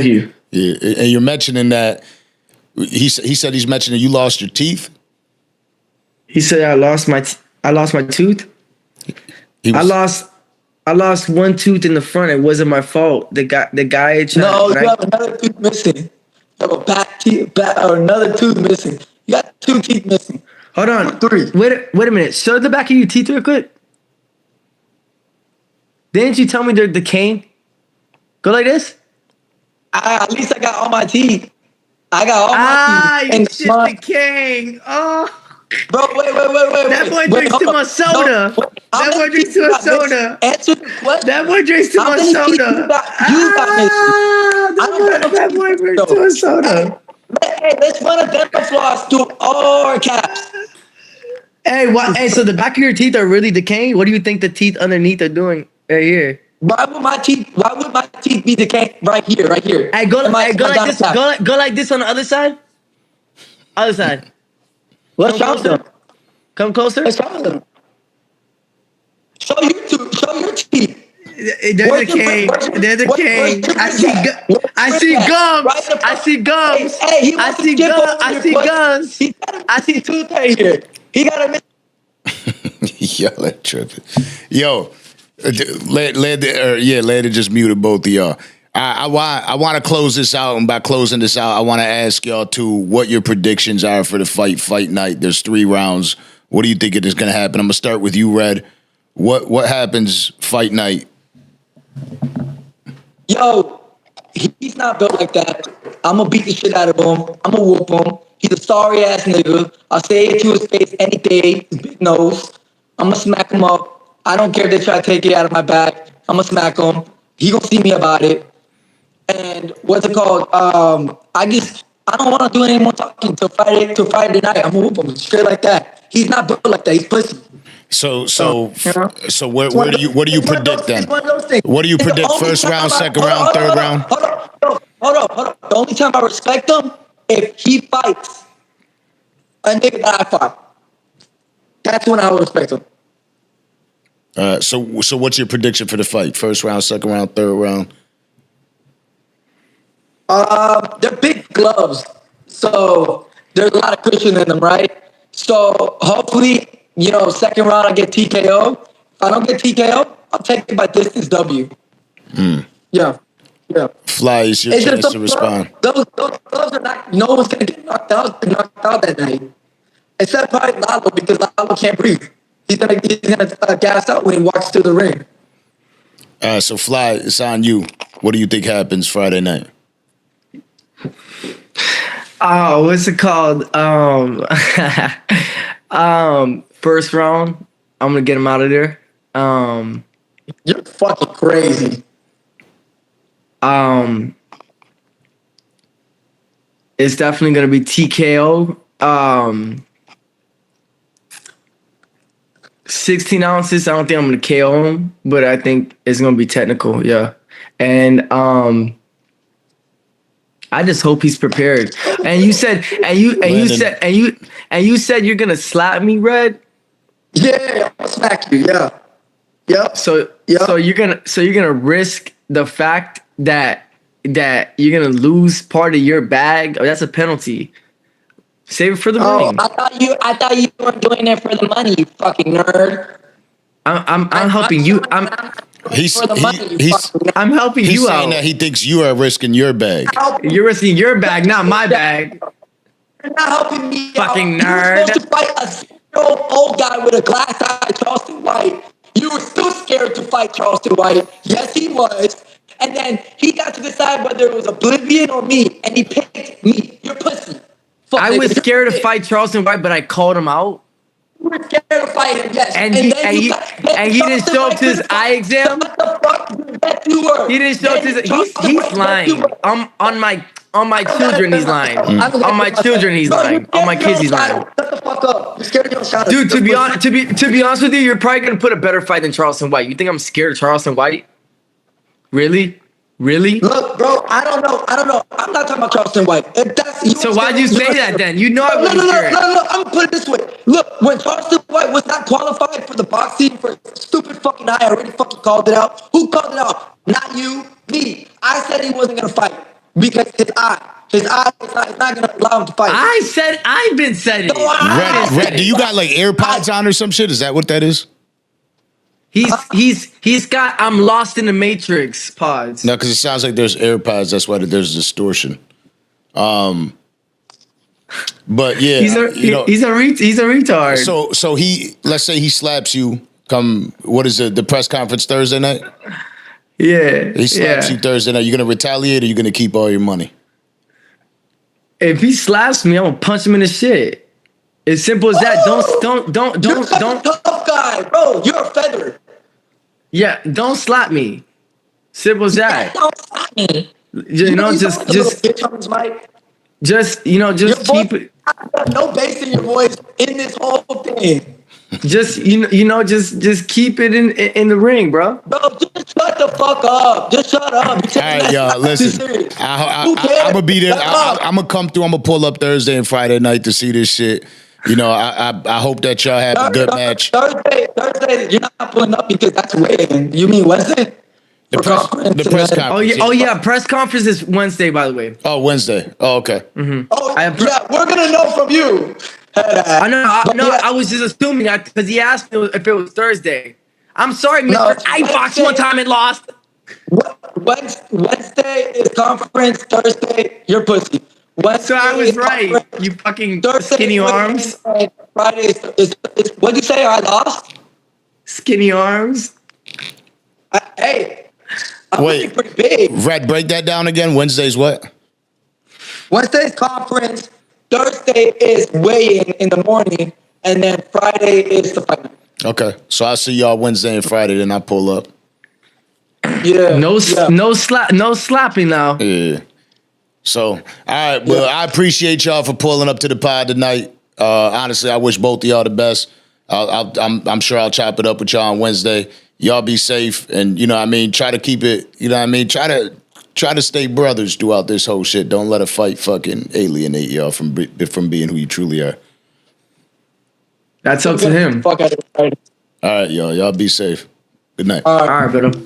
you. Yeah, and you're mentioning that he said he's mentioning you lost your teeth. He said I lost my tooth. I lost one tooth in the front. It wasn't my fault. The guy. No, you have another tooth missing. You have a back or another tooth missing. You got 2 teeth missing. Hold on. 3. Wait a minute. Show the back of your teeth real quick. Didn't you tell me they're decaying? Go like this. At least I got all my teeth. I got all my teeth. And shit decaying. Oh. Bro, wait. That boy drinks too much soda. That boy drinks too much soda. Answer the question. That boy drinks too much soda. That boy drinks too much soda. Hey, let's run a dental floss through all our caps. Hey, what? Hey, so the back of your teeth are really decaying? What do you think the teeth underneath are doing right here? Why would my teeth be decaying right here? Hey, go like this. Go like this on the other side. Other side. Let's show them. Come closer. Let's show them. Show your teeth. They're decaying. I see gums. I see gums. Hey, I see gums. I see gums. I see tooth right here. He got a. Y'all that tripping. Yo, Lady just muted both of y'all. I want to close this out, and by closing this out, I want to ask y'all too what your predictions are for the fight night. There's 3 rounds. What do you think is going to happen? I'm gonna start with you, Red. What happens fight night? Yo, he's not built like that. I'm gonna beat the shit out of him. I'm gonna whoop him. He's a sorry ass nigga. I'll say it to his face any day. His big nose. I'm gonna smack him up. I don't care if they try to take it out of my back. I'm gonna smack him. He gonna see me about it. And what's it called? I don't want to do any more talking till Friday night. I'm gonna whoop him straight like that. He's not built like that. He's pussy. So what do you predict then? What do you predict? First round, second round, third round? Hold up. The only time I respect him if he fights a nigga that I fight. That's when I will respect him. So what's your prediction for the fight? First round, second round, third round? They're big gloves, so there's a lot of cushion in them, right? So hopefully, second round I get TKO. If I don't get TKO, I'll take it by distance W. Yeah. Flyy, it's your chance to respond. Those gloves are not. No one's gonna get knocked out that night, except probably Lalo because Lalo can't breathe. He's gonna gas out when he walks through the ring. So Flyy, it's on you. What do you think happens Friday night? Oh, what's it called? First round, I'm gonna get him out of there. You're fucking crazy. It's definitely gonna be TKO. 16 ounces. I don't think I'm gonna KO him, but I think it's gonna be technical. Yeah, and I just hope he's prepared. And you said you're gonna slap me, Red. Yeah, I'll smack you. Yeah. Yep. So you're gonna risk the fact that you're gonna lose part of your bag. Oh, that's a penalty. Save it for the ring. I thought you weren't doing it for the money, you fucking nerd. I'm helping you. I'm helping he's you out. saying that he thinks you are risking your bag. You're risking your bag, not my bag. You're not helping me Fucking out. nerd. You were supposed to fight a 6-year-old old guy with a glass eye, Charleston White. You were still scared to fight Charleston White. Yes, he was. And then he got to decide whether it was Oblivion or me, and he picked me. You're pussy. Fuck I was scared to fight Charleston White, but I called him out. You were scared to fight him, yes. And he didn't show up to his eye exam. What the fuck? Yes, you were. He didn't show up to his. He's lying. On On my children, he's lying. On my children, he's lying. On my kids, he's lying. Shut the fuck up. You're scared to get shot. Dude, to be honest with you, you're probably gonna put a better fight than Charleston White. You think I'm scared of Charleston White? Really? Look, bro, I don't know. I'm not talking about Charleston White. If that's So why'd you say that then? You know I wasn't scared. No. I'm gonna put it this way. Look, when Charleston White was not qualified for the boxing for stupid fucking eye, I already fucking called it out. Who called it out? Not you, me. I said he wasn't gonna fight because his eye is not gonna allow him to fight. I've been said it. Red, do you got like AirPods on or some shit? Is that what that is? He's got I'm lost in the Matrix pods. No, because it sounds like there's AirPods. That's why there's distortion. But yeah, He's a retard. So let's say he slaps you. What is it? The press conference Thursday night. Yeah. He slaps you Thursday night. You gonna retaliate or you gonna keep all your money? If he slaps me, I'm gonna punch him in the shit. As simple as that. Don't. You're such a tough guy, bro. You're a feather. Yeah, don't slap me. Simple as that. Don't slap me. Just keep it. No bass in your voice in this whole thing. Just keep it in the ring, bro. Bro, just shut the fuck up. Just shut up. All right, y'all. Listen, I'm gonna be there. I'm gonna come through. I'm gonna pull up Thursday and Friday night to see this shit. You know, I hope that y'all have a good match. Thursday, you're not pulling up because that's weighing. You mean Wednesday? The press conference. Oh yeah, press conference is Wednesday, by the way. Oh, Wednesday. Oh, okay. Mm-hmm. Oh, yeah, we're gonna know from you. I know. I was just assuming that because he asked me if it was Thursday. I'm sorry, Mr. I boxed one time and lost. Wednesday is conference. Thursday, you're pussy. Wednesday So I was right. You fucking Thursday, skinny arms. Friday is what'd you say? I lost. Skinny arms. Hey, I'm Wait, pretty big. Red, break that down again. Wednesday's what? Wednesday's conference. Thursday is weighing in the morning, and then Friday is the fight. Okay, so I'll see y'all Wednesday and Friday. Then I pull up. Yeah. No slapping now. Yeah. So, all right. Well, I appreciate y'all for pulling up to the pod tonight. Honestly, I wish both of y'all the best. I'm sure I'll chop it up with y'all on Wednesday. Y'all be safe, and you know what I mean. Try to keep it. You know what I mean. Try to stay brothers throughout this whole shit. Don't let a fight fucking alienate y'all from being who you truly are. That's up to him. Fuck out of here. All right, y'all. Y'all be safe. Good night. All right, brother.